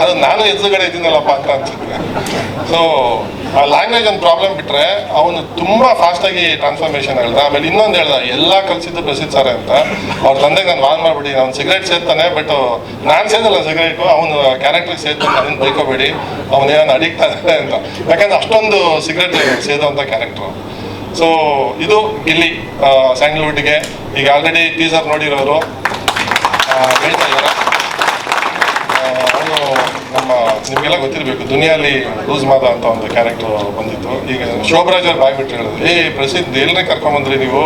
ಅದು ನಾನು ಎದುರುಗಡೆ ಇದ್ದೀನಲ್ಲಪ್ಪ ಅಂತ ಅನ್ಸುತ್ತೆ. ಸೊ ಆ ಲ್ಯಾಂಗ್ವೇಜ್ ಒಂದು ಪ್ರಾಬ್ಲಮ್ ಬಿಟ್ಟರೆ ಅವನು ತುಂಬ ಫಾಸ್ಟಾಗಿ ಟ್ರಾನ್ಸ್ಫಾರ್ಮೇಷನ್ ಹೇಳ್ದ. ಆಮೇಲೆ ಇನ್ನೊಂದು ಹೇಳ್ದ, ಎಲ್ಲ ಕಲಿಸಿದ್ದು ಪ್ರಸಿದ್ಧ ಸರ್ ಅಂತ. ಅವ್ರ ತಂದೆಗೆ ನಾನು ವಾರ್ನ್ ಮಾಡ್ಬಿಟ್ಟು ಅವ್ನು ಸಿಗರೇಟ್ ಸೇರ್ತಾನೆ, ಬಟ್ ನಾನು ಸೇದಲ್ಲ ಸಿಗರೇಟು, ಅವನು ಕ್ಯಾರೆಕ್ಟ್ರಿಗೆ ಸೇರ್ತಾನೆ, ಅದನ್ನು ಬೈಕೋಬೇಡಿ, ಅವನೇನು ಅಡಿಕ್ಟ್ ಆಗುತ್ತೆ ಅಂತ. ಯಾಕಂದ್ರೆ ಅಷ್ಟೊಂದು ಸಿಗರೇಟ್ ಸೇದೋವಂಥ ಕ್ಯಾರೆಕ್ಟ್ರು. ಸೊ ಇದು ಗಿಲ್ಲಿ ಸ್ಯಾಂಡಲ್ವುಡ್ಗೆ ಈಗ ಆಲ್ರೆಡಿ ಟೀಸರ್ ನೋಡಿರೋರು ಹೇಳ್ತಾ ಇದ್ದಾರೆ. ಅವನು ನಮ್ಮ ನಿಮಗೆಲ್ಲ ಗೊತ್ತಿರಬೇಕು, ದುನಿಯಾಲಿ ಲೂಸ್ ಮಾದ ಅಂತ ಒಂದು ಕ್ಯಾರೆಕ್ಟರ್ ಬಂದಿತ್ತು. ಈಗ ಶೋಭರಾಜ್ ಅವ್ರು ಬಾಯ್ಬಿಟ್ಟು ಹೇಳಿದ್ರು, ಪ್ರಸಿದ್ಧ ಎಲ್ಲರೇ ಕರ್ಕೊಂಬಂದ್ರಿ ನೀವು,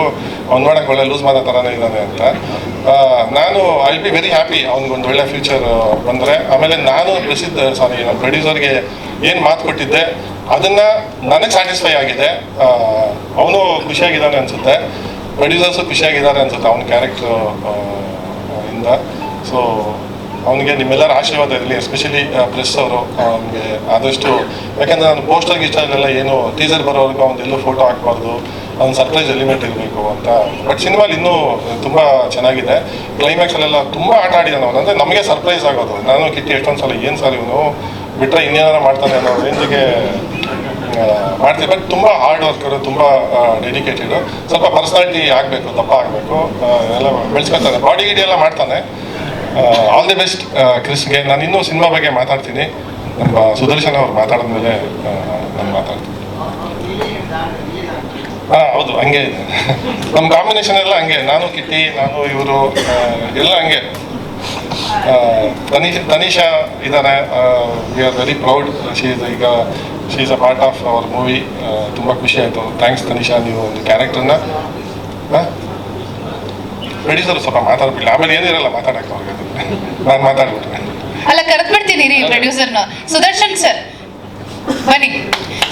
ಅವ್ನು ನೋಡಕ್ಕೆ ಒಳ್ಳೆ ಲೂಸ್ ಮಾದ ಥರನೇ ಇದ್ದಾನೆ ಅಂತ. ನಾನು I will be very happy ಅವ್ನಿಗೊಂದು ಒಳ್ಳೆ ಫ್ಯೂಚರ್ ಬಂದರೆ. ಆಮೇಲೆ ನಾನು ನಮ್ಮ ಪ್ರೊಡ್ಯೂಸರ್ಗೆ ಏನು ಮಾತು ಕೊಟ್ಟಿದ್ದೆ ಅದನ್ನು ನನಗೆ ಸ್ಯಾಟಿಸ್ಫೈ ಆಗಿದೆ. ಅವನು ಖುಷಿಯಾಗಿದ್ದಾನೆ ಅನಿಸುತ್ತೆ, ಪ್ರೊಡ್ಯೂಸರ್ಸು ಖುಷಿಯಾಗಿದ್ದಾರೆ ಅನಿಸುತ್ತೆ ಅವನ ಕ್ಯಾರೆಕ್ಟರ್ ಇಂದ. ಸೊ ಅವನಿಗೆ ನಿಮ್ಮೆಲ್ಲರ ಆಶೀರ್ವಾದ ಇರಲಿ, ಎಸ್ಪೆಷಲಿ ಪ್ರೆಸ್ ಅವರು ಅವನಿಗೆ ಆದಷ್ಟು. ಯಾಕಂದರೆ ನಾನು ಪೋಸ್ಟರ್ ಗೀಸ್ಟರ್ಗೆಲ್ಲ ಏನು ಟೀಸರ್ ಬರೋವರೆಗೂ ಅವನ್ನೆಲ್ಲೂ ಫೋಟೋ ಹಾಕ್ಬಾರ್ದು, ಅವ್ನು ಸರ್ಪ್ರೈಸ್ ಎಲಿಮೆಂಟ್ ಇರಬೇಕು ಅಂತ. ಬಟ್ ಸಿನಿಮಾಲಿ ಇನ್ನೂ ತುಂಬ ಚೆನ್ನಾಗಿದೆ. ಕ್ಲೈಮ್ಯಾಕ್ಸಲ್ಲೆಲ್ಲ ತುಂಬ ಆಟ ಆಡಿದ್ದಾನೆ ಅವನು, ಅಂದರೆ ನಮಗೆ ಸರ್ಪ್ರೈಸ್ ಆಗೋದು. ನಾನು ಕಿಟ್ಟಿ ಎಷ್ಟೊಂದು ಸಲ ಏನು ಸರ್ ಇವನು ಬಿಟ್ಟರೆ ಇನ್ನೇನಾರು ಮಾಡ್ತಾನೆ ಅನ್ನೋ ರೇಂಜಿಗೆ ಮಾಡ್ತೀವಿ. ಬಟ್ ತುಂಬ ಹಾರ್ಡ್ ವರ್ಕರು, ತುಂಬ ಡೆಡಿಕೇಟೆಡು. ಸ್ವಲ್ಪ ಪರ್ಸ್ನಾಲಿಟಿ ಆಗಬೇಕು, ದಪ್ಪ ಆಗಬೇಕು, ಎಲ್ಲ ಬೆಳೆಸ್ಕೊತಾನೆ, ಬಾಡಿ ಗಿಡಿ ಎಲ್ಲ ಮಾಡ್ತಾನೆ. ಆಲ್ ದಿ ಬೆಸ್ಟ್ ಕ್ರಿಸ್ಗೆ. ನಾನು ಇನ್ನೂ ಸಿನಿಮಾ ಬಗ್ಗೆ ಮಾತಾಡ್ತೀನಿ, ನಮ್ಮ ಸುದರ್ಶನ್ ಅವ್ರು ಮಾತಾಡಿದ್ಮೇಲೆ ನಾನು ಮಾತಾಡ್ತೀನಿ. ಹೌದು, ಹಂಗೆ ಇದೆ ನಮ್ಮ ಕಾಂಬಿನೇಷನ್ ಎಲ್ಲ ಹಂಗೆ. ನಾನು ಕಿಟ್ಟಿ, ನಾನು ಇವರು ಎಲ್ಲ ಹಂಗೆ. ತನಿಷಾ ಇದ್ದಾರೆ, we are very proud. She is a part of our movie. ತುಂಬ ಖುಷಿ ಆಯಿತು. ಥ್ಯಾಂಕ್ಸ್ ತನಿಷಾ, ನೀವು ಒಂದು ಕ್ಯಾರೆಕ್ಟರ್ನ ಪ್ರೊಡ್ಯೂಸರ್ ಸ್ವಲ್ಪ ಮಾತಾಡ್ಬಿಡ್ಲಿ, ಆಮೇಲೆ ಏನಿರಲ್ಲ ಮಾತಾಡಕ್ಕೆ ಅವ್ರಿಗೆ. ನಾನು ಮಾತಾಡ್ಬಿಟ್ರೆ ಅಲ್ಲ, ಕರೆದ್ಬಿಡ್ತೀನಿ ರೀ ಪ್ರೊಡ್ಯೂಸರ್ನ. ಸುದರ್ಶನ್ ಸರ್ ಬನ್ನಿ.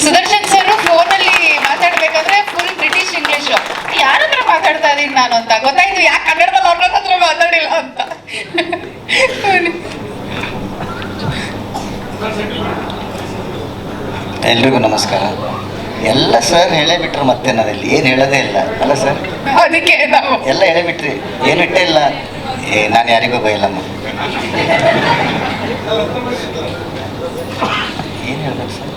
ಸುದರ್ಶನ್ ಸರ್ ಫೋನಲ್ಲಿ ಮಾತಾಡ್ಬೇಕಾದ್ರೆ ಫುಲ್ ಬ್ರಿಟಿಷ್ ಇಂಗ್ಲಿಷ್. ಯಾರ ಹತ್ರ ಮಾತಾಡ್ತಾ ಇದೀನಿ ನಾನು ಅಂತ ಗೊತ್ತಾಯ್ತು, ಯಾಕೆ ಕನ್ನಡದಲ್ಲಿ ಅವ್ರ ಹತ್ರ ಮಾತಾಡಿಲ್ಲ ಅಂತ. ಎಲ್ರಿಗೂ ನಮಸ್ಕಾರ. ಎಲ್ಲ ಸರ್ ಹೇಳೇ ಬಿಟ್ರು, ಮತ್ತೆ ನಾನಲ್ಲಿ ಏನು ಹೇಳೋದೇ ಇಲ್ಲ ಅಲ್ಲ ಸರ್. ಅದಕ್ಕೆ ನಾವು ಎಲ್ಲ ಹೇಳೇ ಬಿಟ್ರಿ, ಏನು ಇಟ್ಟೇ ಇಲ್ಲ. ನಾನು ಯಾರಿಗೂ ಬೈಲಮ್ಮ. ಏನು ಹೇಳ್ಬೇಕು ಸರ್?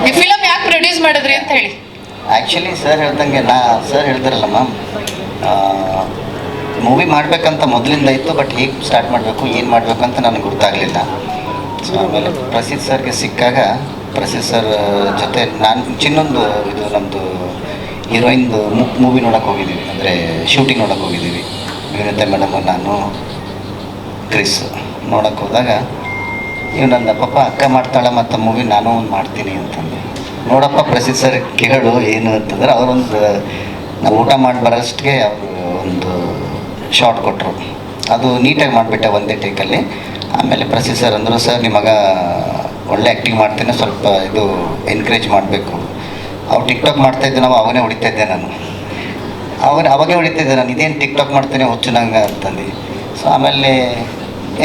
ಈ ಫಿಲಮ್ ಯಾಕೆ ಪ್ರೊಡ್ಯೂಸ್ ಮಾಡಿದ್ರಿ ಅಂತ ಹೇಳಿ. ಆ್ಯಕ್ಚುಲಿ ಸರ್ ಹೇಳ್ದಂಗೆ ಸರ್ ಹೇಳ್ತಾರಲ್ಲಮ್ಮ, ಮೂವಿ ಮಾಡಬೇಕಂತ ಮೊದಲಿಂದ ಇತ್ತು. ಬಟ್ ಹೇಗೆ ಸ್ಟಾರ್ಟ್ ಮಾಡಬೇಕು, ಏನು ಮಾಡಬೇಕು ಅಂತ ನನಗೆ ಗೊತ್ತಾಗಲಿಲ್ಲ. ಸೊ ಆಮೇಲೆ ಪ್ರಸಿದ್ಧ ಸರ್ಗೆ ಸಿಕ್ಕಾಗ ಪ್ರಸಿದ್ಧ ಸರ್ ಜೊತೆ ನಾನು ಚಿನ್ನೊಂದು ಇದು ನಮ್ಮದು ಹೀರೋಯಿನ್ದು ಮೂವಿ ನೋಡೋಕೆ ಹೋಗಿದ್ದೀವಿ, ಅಂದರೆ ಶೂಟಿಂಗ್ ನೋಡೋಕೆ ಹೋಗಿದ್ದೀವಿ. ವಿನೀತಾ ಮೇಡಮು, ನಾನು, ಕ್ರಿಸ್ ನೋಡೋಕೆ ಹೋದಾಗ ಇವು ನನ್ನ ಪಾಪ ಅಕ್ಕ ಮಾಡ್ತಾಳೆ ಮತ್ತು ಮೂವಿ ನಾನು ಒಂದು ಮಾಡ್ತೀನಿ ಅಂತಂದು. ನೋಡಪ್ಪ ಪ್ರಸಿದ್ಧ ಸರ್ ಕೇಳು ಏನು ಅಂತಂದ್ರೆ, ಅವರೊಂದು ನಾವು ಊಟ ಮಾಡಿ ಬರೋಷ್ಟಿಗೆ ಅವರು ಒಂದು ಶಾರ್ಟ್ ಕೊಟ್ಟರು. ಅದು ನೀಟಾಗಿ ಮಾಡಿಬಿಟ್ಟೆ ಒಂದೇ ಟೇಕಲ್ಲಿ. ಆಮೇಲೆ ಪ್ರಸಿದ್ಧ ಸರ್ ಅಂದರು, ಸರ್ ನಿಮಗ ಒಳ್ಳೆ ಆ್ಯಕ್ಟಿಂಗ್ ಮಾಡ್ತೇನೆ, ಸ್ವಲ್ಪ ಇದು ಎನ್ಕರೇಜ್ ಮಾಡಬೇಕು. ಅವ್ರು ಟಿಕ್ಟಾಕ್ ಮಾಡ್ತಾಯಿದ್ದೆ, ನಾವು ಅವನೇ ಹೊಡಿತಾಯಿದ್ದೆ ನಾನು. ಅವಾಗೇ ಹೊಡಿತಾಯಿದ್ದೆ ನಾನು, ಇದೇನು ಟಿಕ್ಟಾಕ್ ಮಾಡ್ತೇನೆ ಹುಚ್ಚು ನಂಗೆ ಅಂತಂದು. ಸೊ ಆಮೇಲೆ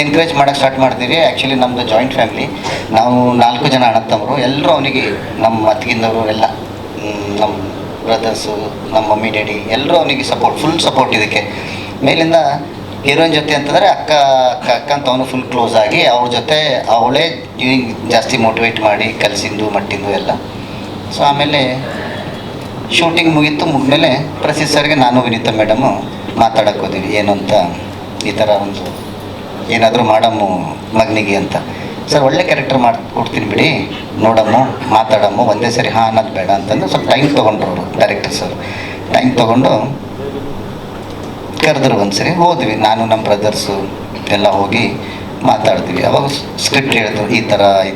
ಎನ್ಕರೇಜ್ ಮಾಡೋಕ್ಕೆ ಸ್ಟಾರ್ಟ್ ಮಾಡ್ತೀವಿ. ಆ್ಯಕ್ಚುಲಿ ನಮ್ಮದು ಜಾಯಿಂಟ್ ಫ್ಯಾಮಿಲಿ, ನಾವು 4 ಜನ ಅಣ್ಣ ತಮ್ಮರು. ಎಲ್ಲರೂ ಅವನಿಗೆ, ನಮ್ಮ ಅತ್ತಿಗಿಂದವರು ಎಲ್ಲ, ನಮ್ಮ ಬ್ರದರ್ಸು, ನಮ್ಮ ಮಮ್ಮಿ ಡ್ಯಾಡಿ ಎಲ್ಲರೂ ಅವನಿಗೆ ಫುಲ್ ಸಪೋರ್ಟ್. ಇದಕ್ಕೆ ಮೇಲಿಂದ ಹೀರೋಯಿನ್ ಜೊತೆ ಅಂತಂದರೆ ಅಕ್ಕ ಅಂತ ಅವನು ಫುಲ್ ಕ್ಲೋಸ್ ಆಗಿ ಅವ್ರ ಜೊತೆ ಅವಳೇ ಜಾಸ್ತಿ ಮೋಟಿವೇಟ್ ಮಾಡಿ ಕಲಿಸಿದ್ದು ಮಟ್ಟಿಂದು ಎಲ್ಲ. ಸೊ ಆಮೇಲೆ ಶೂಟಿಂಗ್ ಮುಗಿದ್ಮೇಲೆ ಪ್ರಸಿದ್ಧ ಸರ್ಗೆ ನಾನು ವಿನೀತಾ ಮೇಡಮು ಮಾತಾಡೋಕ್ಕೆ ಹೋದ್ವಿ, ಏನು ಅಂತ, ಈ ಥರ ಒಂದು ಏನಾದರೂ ಮಾಡಮ್ಮು ಮಗನಿಗೆ ಅಂತ. ಸರ್ ಒಳ್ಳೆ ಕ್ಯಾರೆಕ್ಟರ್ ಕೊಡ್ತೀನಿ ಬಿಡಿ, ನೋಡಮ್ಮು ಮಾತಾಡಮ್ಮು, ಒಂದೇ ಸರಿ ಹಾಂ ಅನ್ನೋದು ಬೇಡ ಅಂತಂದು ಸ್ವಲ್ಪ ಟೈಮ್ ತೊಗೊಂಡ್ರು ಅವರು ಡೈರೆಕ್ಟರ್ ಸರ್. ಟೈಮ್ ತೊಗೊಂಡು ಕರೆದ್ರು. ಒಂದು ಸರಿ ಹೋದ್ವಿ, ನಾನು ನಮ್ಮ ಬ್ರದರ್ಸು ಎಲ್ಲ ಹೋಗಿ ಮಾತಾಡ್ತೀವಿ. ಅವಾಗ ಸ್ಕ್ರಿಪ್ಟ್ ಹೇಳಿದ್ರು ಈ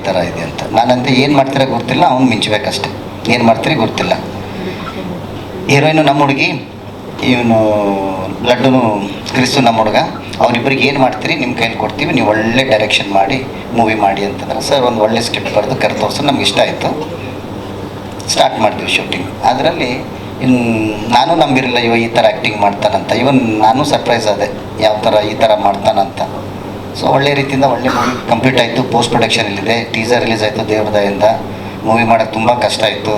ಥರ ಇದೆ ಅಂತ. ನಾನಂತ ಏನು ಮಾಡ್ತೀರಾ ಗೊತ್ತಿಲ್ಲ, ಅವ್ನು ಮಿಂಚಬೇಕಷ್ಟೆ, ಏನು ಮಾಡ್ತೀರಿ ಗೊತ್ತಿಲ್ಲ. ಹೀರೋಯಿನು ನಮ್ಮ ಹುಡುಗಿ, ಇವನು ಲಡ್ಡುನು ಕ್ರಿಸ್ತು ನಮ್ಮ ಹುಡುಗ. ಅವರಿಬ್ಬರಿಗೆ ಏನು ಮಾಡ್ತೀರಿ, ನಿಮ್ಮ ಕೈಲಿ ಕೊಡ್ತೀವಿ, ನೀವು ಒಳ್ಳೆ ಡೈರೆಕ್ಷನ್ ಮಾಡಿ ಮೂವಿ ಮಾಡಿ ಅಂತಂದ್ರೆ ಸರ್ ಒಂದು ಒಳ್ಳೆ ಸ್ಕ್ರಿಪ್ಟ್ ಬರೆದು ಕರೆ ತೋರಿಸೋ ನಮ್ಗೆ ಇಷ್ಟ ಆಯಿತು. ಸ್ಟಾರ್ಟ್ ಮಾಡಿದ್ವಿ ಶೂಟಿಂಗ್. ಅದರಲ್ಲಿ ನಾನು ನಂಬಿರಲಿಲ್ಲ ಇವ ಈ ಥರ ಆ್ಯಕ್ಟಿಂಗ್ ಮಾಡ್ತಾನಂತ. ಇವನ್ ನಾನು ಸರ್ಪ್ರೈಸ್ ಆದೆ ಯಾವ ಥರ ಈ ಥರ ಮಾಡ್ತಾನಂತ. ಸೊ ಒಳ್ಳೆ ರೀತಿಯಿಂದ ಒಳ್ಳೆ ಮೂವಿ ಕಂಪ್ಲೀಟ್ ಆಯಿತು. ಪೋಸ್ಟ್ ಪ್ರೊಡಕ್ಷನ್ ಇಲ್ಲಿದೆ, ಟೀಸರ್ ರಿಲೀಸ್ ಆಯಿತು. ದೇವ್ರ ದಯೆಯಿಂದ ಮೂವಿ ಮಾಡೋಕ್ಕೆ ತುಂಬ ಕಷ್ಟ ಆಯಿತು,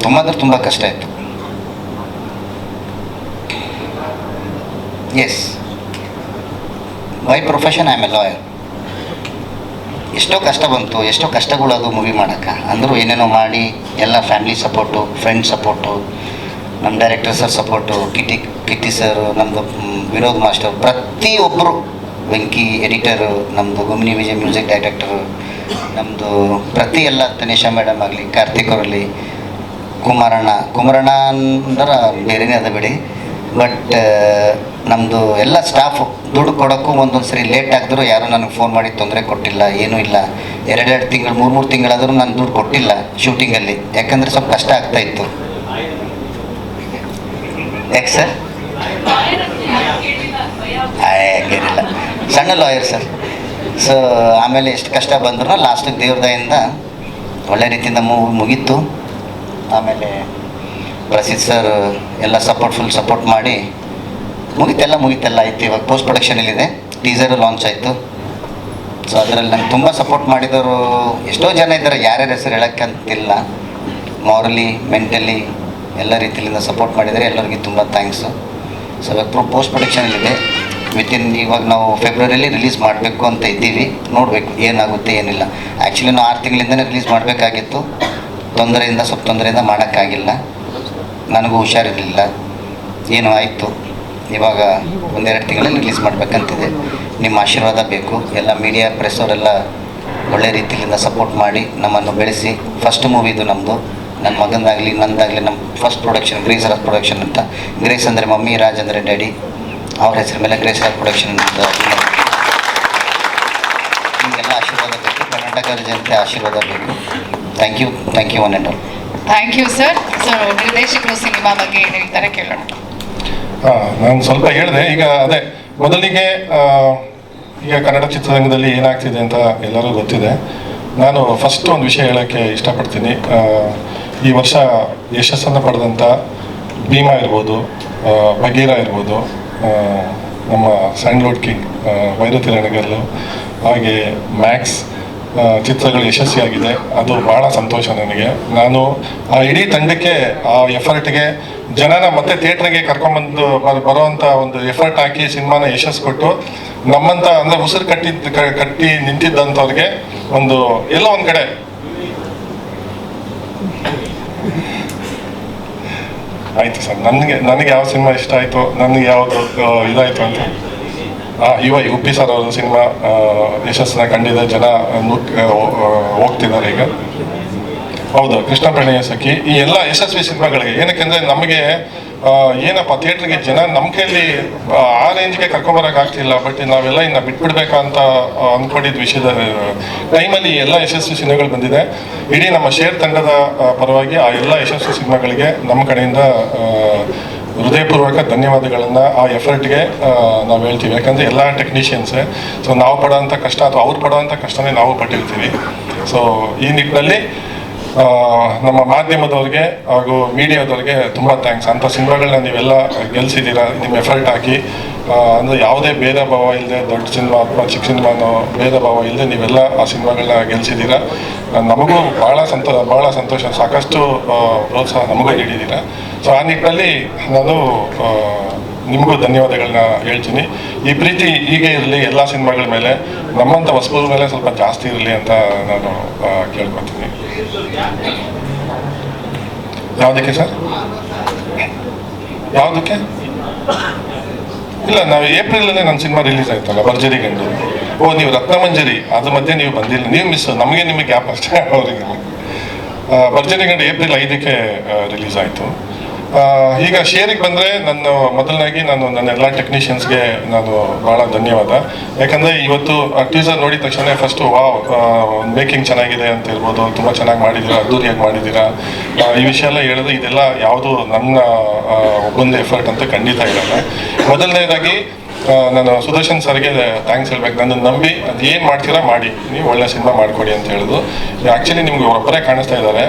ತುಂಬ ಅಂದ್ರೆ ತುಂಬ ಕಷ್ಟ ಆಯಿತು. Yes, by profession I am a lawyer. ಎಷ್ಟೋ ಕಷ್ಟ ಬಂತು, ಎಷ್ಟೋ ಕಷ್ಟಗಳದು ಮೂವಿ ಮಾಡೋಕ್ಕೆ. ಅಂದರೂ ಏನೇನೋ ಮಾಡಿ ಎಲ್ಲ ಫ್ಯಾಮಿಲಿ ಸಪೋರ್ಟು, ಫ್ರೆಂಡ್ ಸಪೋರ್ಟು, ನಮ್ಮ director sir support, Kitty sir, ನಮ್ಮದು ವಿನೋದ್ ಮಾಸ್ಟರ್, ಪ್ರತಿಯೊಬ್ಬರು, ವೆಂಕಿ ಎಡಿಟರು, ನಮ್ಮದು ಗುಮಿನಿ ವಿಜಯ್ ಮ್ಯೂಸಿಕ್ ಡೈರೆಕ್ಟರು, ನಮ್ಮದು ಪ್ರತಿ ಎಲ್ಲ ತನೇಶ ಮೇಡಮ್ ಆಗಲಿ, ಕಾರ್ತಿಕ್ ಅವರಲ್ಲಿ, ಕುಮಾರಣ್ಣ ಅಂದ್ರೆ ಬೇರೆನೇ ಅದ ಬಿಡಿ. ಬಟ್ ನಮ್ಮದು ಎಲ್ಲ ಸ್ಟಾಫು ದುಡ್ಡು ಕೊಡೋಕ್ಕೂ ಒಂದೊಂದು ಸರಿ ಲೇಟ್ ಆಗಿದ್ರು ಯಾರೂ ನನಗೆ ಫೋನ್ ಮಾಡಿ ತೊಂದರೆ ಕೊಟ್ಟಿಲ್ಲ, ಏನೂ ಇಲ್ಲ. 2 ತಿಂಗಳು 3 ತಿಂಗಳಾದರೂ ನಾನು ದುಡ್ಡು ಕೊಟ್ಟಿಲ್ಲ ಶೂಟಿಂಗಲ್ಲಿ, ಯಾಕಂದರೆ ಸ್ವಲ್ಪ ಕಷ್ಟ ಆಗ್ತಾಯಿತ್ತು. ಯಾಕೆ ಸರ್? ಹಂಗೇನಿಲ್ಲ, ಸಣ್ಣ ಲಾಯರ್ ಸರ್. ಸೊ ಆಮೇಲೆ ಎಷ್ಟು ಕಷ್ಟ ಬಂದ್ರು ಲಾಸ್ಟಿಗೆ ದೇವ್ರ ದಯೆಯಿಂದ ಒಳ್ಳೆ ರೀತಿಯಿಂದ ಮುಗೀತು. ಆಮೇಲೆ ಪ್ರಸಿದ್ಧ ಸರ್ ಎಲ್ಲ ಫುಲ್ ಸಪೋರ್ಟ್ ಮಾಡಿ ಮುಗಿತೆಲ್ಲ ಆಯಿತು. ಇವಾಗ ಪೋಸ್ಟ್ ಪ್ರೊಡಕ್ಷನಲ್ಲಿದೆ, ಟೀಸರು ಲಾಂಚ್ ಆಯಿತು. ಸೊ ಅದರಲ್ಲಿ ನಂಗೆ ತುಂಬ ಸಪೋರ್ಟ್ ಮಾಡಿದವರು ಎಷ್ಟೋ ಜನ ಇದ್ದಾರೆ, ಯಾರ್ಯಾರ ಹೆಸರು ಹೇಳೋಕ್ಕಂತಿಲ್ಲ. ಮಾರಲಿ, ಮೆಂಟಲಿ ಎಲ್ಲ ರೀತಿಯಿಂದ ಸಪೋರ್ಟ್ ಮಾಡಿದರೆ ಎಲ್ಲರಿಗೂ ತುಂಬ ಥ್ಯಾಂಕ್ಸು. ಸೊ ಇವಾಗ ಪೋಸ್ಟ್ ಪ್ರೊಡಕ್ಷನಲ್ಲಿದೆ. ಇವಾಗ ನಾವು ಫೆಬ್ರವರಿಯಲ್ಲಿ ರಿಲೀಸ್ ಮಾಡಬೇಕು ಅಂತ ಇದ್ದೀವಿ, ನೋಡಬೇಕು ಏನಾಗುತ್ತೆ ಏನಿಲ್ಲ. ಆ್ಯಕ್ಚುಲಿ ನಾವು 6 ತಿಂಗಳಿಂದನೇ ರಿಲೀಸ್ ಮಾಡಬೇಕಾಗಿತ್ತು, ಸ್ವಲ್ಪ ತೊಂದರೆಯಿಂದ ಮಾಡೋಕ್ಕಾಗಿಲ್ಲ. ನನಗೂ ಹುಷಾರಿರಲಿಲ್ಲ, ಏನೋ ಆಯಿತು. ಇವಾಗ 1-2 ತಿಂಗಳಲ್ಲಿ ರಿಲೀಸ್ ಮಾಡಬೇಕಂತಿದೆ. ನಿಮ್ಮ ಆಶೀರ್ವಾದ ಬೇಕು. ಎಲ್ಲ ಮೀಡಿಯಾ ಪ್ರೆಸ್ ಅವರೆಲ್ಲ ಒಳ್ಳೆ ರೀತಿಯಿಂದ ಸಪೋರ್ಟ್ ಮಾಡಿ ನಮ್ಮನ್ನು ಬೆಳೆಸಿ. ಫಸ್ಟ್ ಮೂವಿದು ನಮ್ಮದು, ನನ್ನ ಮಗಂದಾಗಲಿ ನಂದಾಗಲಿ, ನಮ್ಮ first production grace Raj production ಅಂತ. ಗ್ರೇಸ್ ಅಂದರೆ ಮಮ್ಮಿ, ರಾಜ್ ಅಂದರೆ ಡ್ಯಾಡಿ, ಅವ್ರ ಹೆಸರು ಮೇಲೆ ಗ್ರೇಸ್ ರಾಜ್ ಪ್ರೊಡಕ್ಷನ್ ಅಂತ. ನಿಮಗೆಲ್ಲ ಆಶೀರ್ವಾದ ಬೇಕು, ಕರ್ನಾಟಕ ಜನತೆ ಆಶೀರ್ವಾದ ಬೇಕು. Thank you one and all. Thank you sir. So ನಿರ್ದೇಶಕರು ಸಿನಿಮಾ ಬಗ್ಗೆ ಏನು ಹೇಳ್ತಾರೆ ಕೇಳೋಣ. ನಾನು ಸ್ವಲ್ಪ ಹೇಳಿದೆ. ಈಗ ಅದೇ ಮೊದಲಿಗೆ ಈಗ ಕನ್ನಡ ಚಿತ್ರರಂಗದಲ್ಲಿ ಏನಾಗ್ತಿದೆ ಅಂತ ಎಲ್ಲರೂ ಗೊತ್ತಿದೆ. ನಾನು ಫಸ್ಟ್ ಒಂದು ವಿಷಯ ಹೇಳೋಕ್ಕೆ ಇಷ್ಟಪಡ್ತೀನಿ. ಈ ವರ್ಷ ಯಶಸ್ಸನ್ನು ಪಡೆದಂಥ ಭೀಮಾ ಇರ್ಬೋದು, ಬಗೀರಾ ಇರ್ಬೋದು, ನಮ್ಮ ಸ್ಯಾಂಡ್ಲ್ವುಡ್ ಕಿಂಗ್ ವೈರತಿ ರಣಗಲ್ಲು, ಹಾಗೆ ಮ್ಯಾಕ್ಸ್ ಚಿತ್ರಗಳು ಯಶಸ್ವಿಯಾಗಿದೆ. ಅದು ಭಾಳ ಸಂತೋಷ ನನಗೆ. ನಾನು ಆ ಇಡೀ ತಂಡಕ್ಕೆ, ಆ ಎಫರ್ಟ್ಗೆ, ಜನನ ಮತ್ತೆ ಥಿಯೇಟ್ರಿಗೆ ಕರ್ಕೊಂಡ್ಬಂದು ಬರೋವಂಥ ಒಂದು ಎಫರ್ಟ್ ಹಾಕಿ ಸಿನಿಮಾನ ಯಶಸ್ಸು ಕೊಟ್ಟು ನಮ್ಮಂಥ ಅಂದರೆ ಉಸಿರು ಕಟ್ಟಿ ನಿಂತಿದ್ದಂಥವ್ರಿಗೆ ಒಂದು ಎಲ್ಲೋ ಒಂದು ಕಡೆ ಆಯಿತು ಸರ್. ನನಗೆ ಯಾವ ಸಿನಿಮಾ ಇಷ್ಟ ಆಯಿತು, ನನಗೆ ಯಾವುದು ಇದಾಯಿತು ಅಂತ, ಉಪ್ಪಿ ಸರ್ ಅವರ ಸಿನಿಮಾ ಯಶಸ್ಸನ್ನ ಕಂಡಿದೆ. ಜನ ಹೋಗ್ತಿದ್ದಾರೆ ಈಗ. ಹೌದು, ಕೃಷ್ಣ ಪ್ರಣಯ ಸಖಿ, ಈ ಎಲ್ಲ ಯಶಸ್ವಿ ಸಿನಿಮಾಗಳಿಗೆ ಏನಕ್ಕೆಂದರೆ ನಮಗೆ ಏನಪ್ಪ ಥಿಯೇಟ್ರಿಗೆ ಜನ ನಮ್ಮ ಕೈಯಲ್ಲಿ ಆ ರೇಂಜ್ಗೆ ಕರ್ಕೊಂಬರೋಕ್ಕಾಗ್ತಿಲ್ಲ. ಬಟ್ ನಾವೆಲ್ಲ ಇನ್ನು ಬಿಟ್ಬಿಡ್ಬೇಕಂತ ಅಂದ್ಕೊಂಡಿದ್ದ ವಿಷಯದ ಟೈಮಲ್ಲಿ ಎಲ್ಲ ಯಶಸ್ವಿ ಸಿನಿಮಾಗಳು ಬಂದಿದೆ. ಇಡೀ ನಮ್ಮ ಶೇರ್ ತಂಡದ ಪರವಾಗಿ ಆ ಎಲ್ಲ ಯಶಸ್ವಿ ಸಿನಿಮಾಗಳಿಗೆ ನಮ್ಮ ಕಡೆಯಿಂದ ಹೃದಯಪೂರ್ವಕ ಧನ್ಯವಾದಗಳನ್ನು ಆ ಎಫರ್ಟ್ಗೆ ನಾವು ಹೇಳ್ತೀವಿ. ಯಾಕಂದರೆ ಎಲ್ಲ ಟೆಕ್ನಿಷಿಯನ್ಸೇ. ಸೊ ನಾವು ಪಡೋವಂಥ ಕಷ್ಟ ಅಥವಾ ಅವ್ರು ಪಡೋವಂಥ ಕಷ್ಟನೇ ನಾವು ಪಟ್ಟಿರ್ತೀವಿ. ಸೊ ಈ ನಿಟ್ಟಿನಲ್ಲಿ ನಮ್ಮ ಮಾಧ್ಯಮದವ್ರಿಗೆ ಹಾಗೂ ಮೀಡಿಯಾದವ್ರಿಗೆ ತುಂಬ ಥ್ಯಾಂಕ್ಸ್. ಅಂಥ ಸಿನಿಮಾಗಳನ್ನ ನೀವೆಲ್ಲ ಗೆಲ್ಸಿದ್ದೀರಾ ನಿಮ್ಮ ಎಫರ್ಟ್ ಹಾಕಿ. ಅಂದರೆ ಯಾವುದೇ ಭೇದ ಭಾವ ಇಲ್ಲದೆ, ದೊಡ್ಡ ಸಿನಿಮಾ ಅಥವಾ ಚಿಕ್ಕ ಸಿನಿಮಾನೋ ಭೇದ ಭಾವ ಇಲ್ಲದೆ ನೀವೆಲ್ಲ ಆ ಸಿನಿಮಾಗಳನ್ನ ಗೆಲ್ಸಿದ್ದೀರಾ. ನಮಗೂ ಭಾಳ ಸಂತೋಷ. ಸಾಕಷ್ಟು ಪ್ರೋತ್ಸಾಹ ನಮಗೂ ನೀಡಿದ್ದೀರಾ. ಸೊ ಆ ನಿಟ್ಟಿನಲ್ಲಿ ನಾನು ನಿಮಗೂ ಧನ್ಯವಾದಗಳನ್ನ ಹೇಳ್ತೀನಿ. ಈ ಪ್ರೀತಿ ಹೀಗೆ ಇರಲಿ ಎಲ್ಲ ಸಿನಿಮಾಗಳ ಮೇಲೆ, ನಮ್ಮಂಥ ಹೊಸಬರ ಮೇಲೆ ಸ್ವಲ್ಪ ಜಾಸ್ತಿ ಇರಲಿ ಅಂತ ನಾನು ಕೇಳ್ಕೊತೀನಿ. ಯಾವುದಕ್ಕೆ ಸರ್? ಯಾವುದಕ್ಕೆ? ಇಲ್ಲ, ನಾವು ಏಪ್ರಿಲಲ್ಲೇ ನನ್ನ ಸಿನಿಮಾ ರಿಲೀಸ್ ಆಯ್ತಲ್ಲ, ಭರ್ಜರಿ ಗಂಡು. ನೀವು ರತ್ನಮಂಜರಿ ಅದ್ರ ಮಧ್ಯೆ ನೀವು ಬಂದಿಲ್ಲ, ನೀವು ಮಿಸ್. ನಿಮಗೆ ಗ್ಯಾಪ್ ಅಷ್ಟೇ ಅವರಿಗೆ. ಭರ್ಜರಿ ಗಂಡು ಏಪ್ರಿಲ್ 5ಕ್ಕೆ ರಿಲೀಸ್ ಆಯಿತು. ಈಗ ಶೇರಿಗೆ ಬಂದರೆ ಮೊದಲನಾಗಿ ನಾನು ನನ್ನ ಎಲ್ಲ ಟೆಕ್ನಿಷಿಯನ್ಸ್ಗೆ ನಾನು ಭಾಳ ಧನ್ಯವಾದ. ಯಾಕಂದರೆ ಇವತ್ತು ಟೀಸರ್ ನೋಡಿದ ತಕ್ಷಣ ಫಸ್ಟು ಮೇಕಿಂಗ್ ಚೆನ್ನಾಗಿದೆ ಅಂತ ಇರ್ಬೋದು, ತುಂಬ ಚೆನ್ನಾಗಿ ಮಾಡಿದ್ದೀರಾ, ಅದ್ದೂರಿಯಾಗಿ ಮಾಡಿದ್ದೀರಾ, ಈ ವಿಷಯ ಎಲ್ಲ ಹೇಳಿದ್ರೆ ಇದೆಲ್ಲ ಯಾವುದು ನನ್ನ ಒಬ್ಬೊಂದು ಎಫರ್ಟ್ ಅಂತ ಖಂಡಿತ ಇರಲ್ಲ. ಮೊದಲನೇದಾಗಿ ನಾನು ಸುದರ್ಶನ್ ಸರ್ಗೆ ಥ್ಯಾಂಕ್ಸ್ ಹೇಳ್ಬೇಕು. ನನ್ನನ್ನು ನಂಬಿ ಅದು ಏನು ಮಾಡ್ತೀರಾ ಮಾಡಿ, ನೀವು ಒಳ್ಳೆ ಸಿನಿಮಾ ಮಾಡಿಕೊಡಿ ಅಂತ ಹೇಳಿದ್ರು. ಆ್ಯಕ್ಚುಲಿ ನಿಮ್ಗೆ ಒಬ್ಬರೇ ಕಾಣಿಸ್ತಾ ಇದ್ದಾರೆ.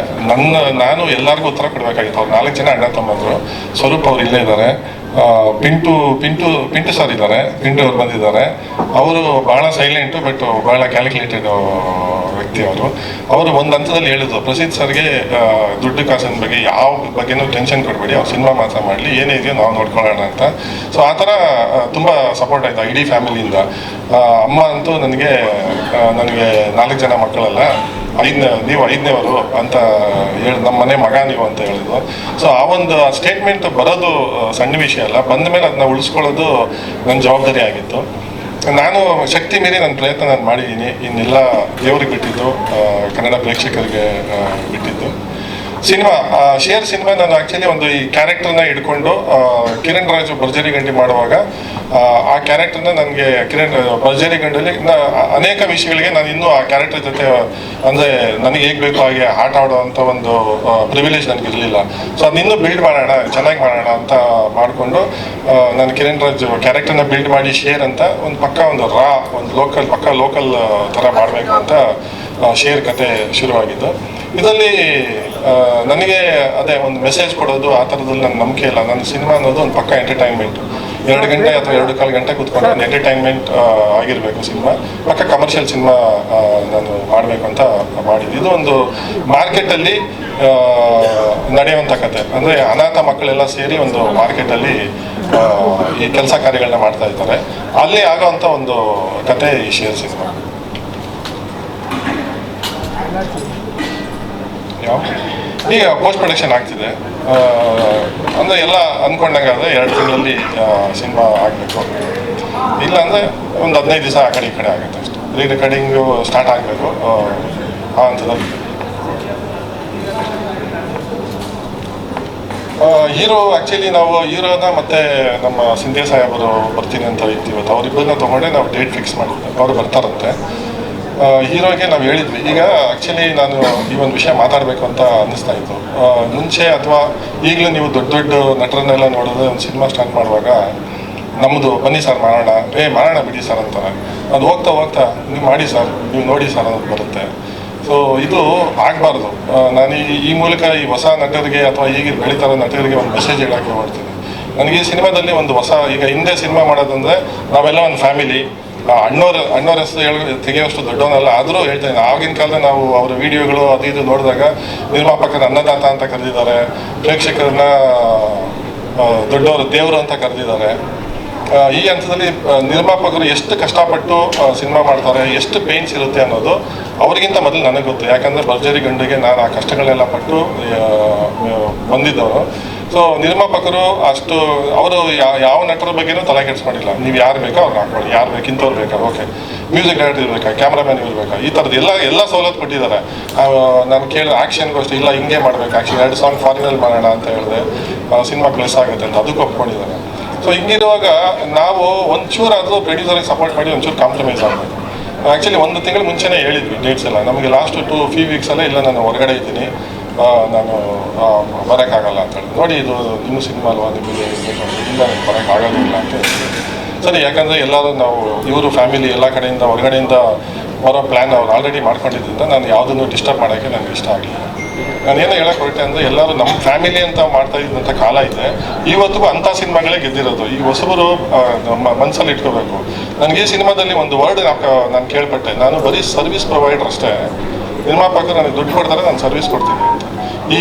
ನಾನು ಎಲ್ಲರಿಗೂ ಉತ್ತರ ಕೊಡಬೇಕಾಗಿತ್ತು. ಅವ್ರು 4 ಜನ ಅಣ್ಣ ತಮ್ಮಂದರು. ಸ್ವರೂಪ್ ಅವ್ರು ಇಲ್ಲೇ ಇದ್ದಾರೆ, ಪಿಂಟು ಸರ್ ಇದ್ದಾರೆ, ಪಿಂಟು ಅವ್ರು ಬಂದಿದ್ದಾರೆ. ಅವರು ಭಾಳ ಸೈಲೆಂಟು ಬಟ್ ಭಾಳ ಕ್ಯಾಲ್ಕುಲೇಟೆಡ್ ವ್ಯಕ್ತಿ ಅವರು ಒಂದು ಹಂತದಲ್ಲಿ ಹೇಳಿದ್ರು, ಪ್ರಸಿದ್ಧ ಸರ್ಗೆ ದುಡ್ಡು ಕಾಸಿನ ಬಗ್ಗೆ ಯಾವ ಬಗ್ಗೆನೂ ಟೆನ್ಷನ್ ಕೊಡಬೇಡಿ, ಅವ್ರು ಸಿನಿಮಾ ಮಾತ್ರ ಮಾಡಲಿ, ಏನೇ ಇದೆಯೋ ನಾವು ನೋಡ್ಕೊಳ್ಳೋಣ ಅಂತ. ಸೊ ಆ ಥರ ತುಂಬ ಸಪೋರ್ಟ್ ಆಯಿತು ಇಡೀ ಫ್ಯಾಮಿಲಿಯಿಂದ. ಅಮ್ಮ ಅಂತೂ ನನಗೆ 4 ಜನ ಮಕ್ಕಳಲ್ಲ, ನೀವು 5ನೇವರು ಅಂತ ಹೇಳಿ ನಮ್ಮ ಮನೆ ಮಗ ನೀವು ಅಂತ ಹೇಳಿದ್ರು. ಸೊ ಆ ಒಂದು ಸ್ಟೇಟ್ಮೆಂಟ್ ಬರೋದು ಸಣ್ಣ ವಿಷಯ ಅಲ್ಲ, ಬಂದ ಮೇಲೆ ಅದನ್ನ ಉಳಿಸ್ಕೊಳ್ಳೋದು ನನ್ನ ಜವಾಬ್ದಾರಿ ಆಗಿತ್ತು. ನಾನು ಶಕ್ತಿ ಮೀರಿ ನನ್ನ ಪ್ರಯತ್ನ ನಾನು ಮಾಡಿದ್ದೀನಿ. ಇನ್ನೆಲ್ಲ ದೇವ್ರಿಗೆ ಬಿಟ್ಟಿದ್ದು, ಕನ್ನಡ ಪ್ರೇಕ್ಷಕರಿಗೆ ಬಿಟ್ಟಿದ್ದು. ಸಿನಿಮಾ ಶೇರ್ ಸಿನಿಮಾ ನಾನು ಆ್ಯಕ್ಚುಲಿ ಒಂದು ಈ ಕ್ಯಾರೆಕ್ಟರ್ನ ಹಿಡ್ಕೊಂಡು ಕಿರಣ್ ರಾಜು ಭರ್ಜರಿ ಗಂಡಿ ಮಾಡುವಾಗ ಆ ಕ್ಯಾರೆಕ್ಟರ್ನ ನನಗೆ ಭರ್ಜರಿ ಗಂಡಲ್ಲಿ ಅನೇಕ ವಿಷಯಗಳಿಗೆ ನಾನು ಇನ್ನೂ ಆ ಕ್ಯಾರೆಕ್ಟರ್ ಜೊತೆ ಅಂದರೆ ನನಗೆ ಹೇಗೆ ಬೇಕೋ ಹಾಗೆ ಆಟ ಆಡೋವಂಥ ಒಂದು ಪ್ರಿವಿಲೇಜ್ ನನಗೆ ಇರಲಿಲ್ಲ. ಸೊ ಅದನ್ನ ಇನ್ನೂ ಬಿಲ್ಡ್ ಮಾಡೋಣ, ಚೆನ್ನಾಗಿ ಮಾಡೋಣ ಅಂತ ಮಾಡಿಕೊಂಡು ನಾನು ಕಿರಣ್ ರಾಜು ಕ್ಯಾರೆಕ್ಟರ್ನ ಬಿಲ್ಡ್ ಮಾಡಿ ಶೇರ್ ಅಂತ ಒಂದು ಲೋಕಲ್ ಥರ ಮಾಡಬೇಕು ಅಂತ ಶೇರ್ ಕತೆ ಶುರುವಾಗಿದ್ದು. ಇದರಲ್ಲಿ ನನಗೆ ಅದೇ ಒಂದು ಮೆಸೇಜ್ ಕೊಡೋದು ಆ ಥರದಲ್ಲಿ ನನ್ನ ನಂಬಿಕೆ ಇಲ್ಲ. ನನ್ನ ಸಿನಿಮಾ ಅನ್ನೋದು ಒಂದು ಪಕ್ಕ ಎಂಟರ್ಟೈನ್ಮೆಂಟ್, 2 ಗಂಟೆ ಅಥವಾ 2.25 ಗಂಟೆ ಕೂತ್ಕೊಂಡು ಒಂದು ಎಂಟರ್ಟೈನ್ಮೆಂಟ್ ಆಗಿರಬೇಕು ಸಿನಿಮಾ, ಪಕ್ಕ ಕಮರ್ಷಿಯಲ್ ಸಿನಿಮಾ ನಾನು ಮಾಡಬೇಕು ಅಂತ ಮಾಡಿದ್ದು. ಇದು ಒಂದು ಮಾರ್ಕೆಟಲ್ಲಿ ನಡೆಯುವಂಥ ಕತೆ, ಅಂದರೆ ಅನಾಥ ಮಕ್ಕಳೆಲ್ಲ ಸೇರಿ ಒಂದು ಮಾರ್ಕೆಟಲ್ಲಿ ಈ ಕೆಲಸ ಕಾರ್ಯಗಳನ್ನ ಮಾಡ್ತಾ ಇರ್ತಾರೆ, ಅಲ್ಲಿ ಆಗೋವಂಥ ಒಂದು ಕತೆ ಈ ಶೇರ್ ಸಿನಿಮಾ. ಈಗ ಪೋಸ್ಟ್ ಪ್ರೊಡಕ್ಷನ್ ಆಗ್ತಿದೆ, ಅಂದರೆ ಎಲ್ಲ ಅಂದ್ಕೊಂಡಂಗಾದರೆ 2 ತಿಂಗಳಲ್ಲಿ ಸಿನಿಮಾ ಆಗಬೇಕು. ಇಲ್ಲಾಂದರೆ ಒಂದು 15 ದಿವಸ ಆ ಕಡೆ ಈ ಕಡೆ ಆಗುತ್ತೆ ಅಷ್ಟೇ. ರೀ ರೆಕಾರ್ಡಿಂಗು ಸ್ಟಾರ್ಟ್ ಆಗಬೇಕು ಆ ಹಂತದಲ್ಲಿ. ಹೀರೋ ಆ್ಯಕ್ಚುಲಿ ನಾವು ಹೀರೋನ ಮತ್ತು ನಮ್ಮ ಸಿಂಧೆ ಸಾಹೇಬರು ಬರ್ತೀನಿ ಅಂತ ಇರ್ತೀವಿ, ಅವರಿಬ್ಬರನ್ನ ತೊಗೊಂಡೆ ನಾವು ಡೇಟ್ ಫಿಕ್ಸ್ ಮಾಡಿದ್ವಿ. ಅವರು ಬರ್ತಾರಂತೆ. ಹೀರೋಗೆ ನಾವು ಹೇಳಿದ್ವಿ. ಈಗ ಆ್ಯಕ್ಚುಲಿ ನಾನು ಈ ಒಂದು ವಿಷಯ ಮಾತಾಡಬೇಕು ಅಂತ ಅನ್ನಿಸ್ತಾ ಇತ್ತು. ಮುಂಚೆ ಅಥವಾ ಈಗಲೂ ನೀವು ದೊಡ್ಡ ನಟರನ್ನೆಲ್ಲ ನೋಡಿದ್ರೆ ಒಂದು ಸಿನಿಮಾ ಸ್ಟಾರ್ಟ್ ಮಾಡುವಾಗ ನಮ್ಮದು ಬನ್ನಿ ಸರ್ ಮಾಡೋಣ ಬಿಡಿ ಸರ್ ಅಂತಾರೆ. ಅದು ಹೋಗ್ತಾ ನೀವು ಮಾಡಿ ಸರ್, ನೀವು ನೋಡಿ ಸರ್ ಅನ್ನೋದು ಬರುತ್ತೆ. ಸೊ ಇದು ಆಗಬಾರ್ದು. ನಾನು ಈ ಮೂಲಕ ಈ ಹೊಸ ನಟರಿಗೆ ಅಥವಾ ಈಗ ಬೆಳೀತಾರೋ ನಟರಿಗೆ ಒಂದು ಮೆಸೇಜ್ ಹೇಳೋಕ್ಕೆ ಮಾಡ್ತೀನಿ. ನನಗೆ ಈ ಸಿನಿಮಾದಲ್ಲಿ ಒಂದು ಈಗ ಹಿಂದೆ ಸಿನಿಮಾ ಮಾಡೋದಂದರೆ ನಾವೆಲ್ಲ ಒಂದು ಫ್ಯಾಮಿಲಿ, ಅಣ್ಣವ್ರ ಹೆಸರು ತೆಗೆಯೋಷ್ಟು ದೊಡ್ಡವನಲ್ಲ, ಆದರೂ ಹೇಳ್ತೇನೆ. ಆಗಿನ ಕಾಲದಲ್ಲಿ ನಾವು ಅವರ ವಿಡಿಯೋಗಳು ಅದು ಇದು ನೋಡಿದಾಗ ನಿರ್ಮಾಪಕರ ಅನ್ನದಾತ ಅಂತ ಕರೆದಿದ್ದಾರೆ, ಪ್ರೇಕ್ಷಕರನ್ನ ದೊಡ್ಡವರು ದೇವರು ಅಂತ ಕರೆದಿದ್ದಾರೆ. ಈ ಹಂತದಲ್ಲಿ ನಿರ್ಮಾಪಕರು ಎಷ್ಟು ಕಷ್ಟಪಟ್ಟು ಸಿನಿಮಾ ಮಾಡ್ತಾರೆ, ಎಷ್ಟು ಪೇನ್ಸ್ ಇರುತ್ತೆ ಅನ್ನೋದು ಅವ್ರಿಗಿಂತ ಮೊದಲು ನನಗೆ ಗೊತ್ತು. ಯಾಕಂದರೆ ಭರ್ಜರಿ ಗಂಡಿಗೆ ನಾನು ಆ ಕಷ್ಟಗಳೆಲ್ಲ ಪಟ್ಟು ಬಂದಿದ್ದವರು. ಸೊ ನಿರ್ಮಾಪಕರು ಅಷ್ಟು ಅವರು ಯಾವ ನಟರ ಬಗ್ಗೆನೂ ತಲೆ ಕೆಡಿಸ್ಕೊಂಡಿಲ್ಲ. ನೀವು ಯಾರು ಬೇಕೋ ಅವ್ರು ಹಾಕೊಳ್ಳಿ, ಯಾರು ಬೇಕು ಇಂಥವ್ರು ಬೇಕಾ, ಓಕೆ ಮ್ಯೂಸಿಕ್ ಡೈರೆಕ್ಟರ್ ಇರಬೇಕಾ, ಕ್ಯಾಮ್ರಾಮ್ಯಾನ್ ಇರಬೇಕಾ, ಈ ಥರದ್ದು ಎಲ್ಲ ಸವಲತ್ತು ಕೊಟ್ಟಿದ್ದಾರೆ. ನಾನು ಕೇಳಿದ ಆ್ಯಕ್ಷನ್ಗೂ ಅಷ್ಟೇ, ಇಲ್ಲ ಹಿಂಗೆ ಮಾಡಬೇಕು ಆ್ಯಕ್ಷನ್, 2 ಸಾಂಗ್ ಫಾರಿನಲ್ಲಿ ಮಾಡೋಣ ಅಂತ ಹೇಳಿದೆ, ಸಿನಿಮಾ ಪ್ಲೇಸ್ ಆಗುತ್ತೆ ಅಂತ ಅದಕ್ಕೆ ಒಪ್ಕೊಂಡಿದ್ದಾರೆ. ಸೊ ಹಿಂಗಿರುವಾಗ ನಾವು ಒಂಚೂರಾದರೂ ಪ್ರೊಡ್ಯೂಸರಿಗೆ ಸಪೋರ್ಟ್ ಮಾಡಿ ಒಂಚೂರು ಕಾಂಪ್ರಮೈಸ್ ಆಗಬೇಕು. ಆ್ಯಕ್ಚುಲಿ 1 ತಿಂಗಳು ಮುಂಚೆನೇ ಹೇಳಿದ್ವಿ ಡೇಟ್ಸ್ ಎಲ್ಲ. ನಮಗೆ ಲಾಸ್ಟ್ 2 ವೀಕ್ಸಲ್ಲೇ ಇಲ್ಲ ನಾನು ಹೊರಗಡೆ ಇದ್ದೀನಿ, ನಾನು ಬರೋಕ್ಕಾಗಲ್ಲ ಅಂತ ಹೇಳಿ. ನೋಡಿ ಇದು ನಿಮ್ಮ ಸಿನಿಮಾ ಅಲ್ವಾ, ನಿಮಗೆ ಇಲ್ಲ ನನಗೆ ಬರೋಕ್ಕಾಗೋದಿಲ್ಲ ಅಂತ ಹೇಳಿ. ಸರಿ, ಯಾಕಂದರೆ ಎಲ್ಲರೂ ನಾವು ಇವರು ಫ್ಯಾಮಿಲಿ ಎಲ್ಲ ಕಡೆಯಿಂದ ಹೊರಗಡೆಯಿಂದ ಬರೋ ಪ್ಲ್ಯಾನ್ ಅವ್ರು ಆಲ್ರೆಡಿ ಮಾಡ್ಕೊಂಡಿದ್ದರಿಂದ ನಾನು ಯಾವುದನ್ನು ಡಿಸ್ಟರ್ಬ್ ಮಾಡೋಕ್ಕೆ ನನಗೆ ಇಷ್ಟ ಆಗಲಿಲ್ಲ. ನಾನು ಏನೋ ಹೇಳಕ್ಕೆ ಹೊರಟೆ ಅಂದರೆ ಎಲ್ಲರೂ ನಮ್ಮ ಫ್ಯಾಮಿಲಿ ಅಂತ ಮಾಡ್ತಾ ಇದ್ದಂಥ ಕಾಲ ಇದೆ. ಇವತ್ತಿಗೂ ಅಂಥ ಸಿನಿಮಾಗಳೇ ಗೆದ್ದಿರೋದು. ಈ ಹೊಸಬರು ನಮ್ಮ ಮನಸ್ಸಲ್ಲಿ ಇಟ್ಕೋಬೇಕು. ನನಗೆ ಈ ಸಿನಿಮಾದಲ್ಲಿ ಒಂದು ವರ್ಡ್ ನಾನು ಕೇಳ್ಪಟ್ಟೆ, ನಾನು ಬರೀ ಸರ್ವಿಸ್ ಪ್ರೊವೈಡರ್ ಅಷ್ಟೇ, ನಿರ್ಮಾಪಕರು ನನಗೆ ದುಡ್ಡು ಕೊಡ್ತಾರೆ, ನಾನು ಸರ್ವಿಸ್ ಕೊಡ್ತೀನಿ ಅಂತ.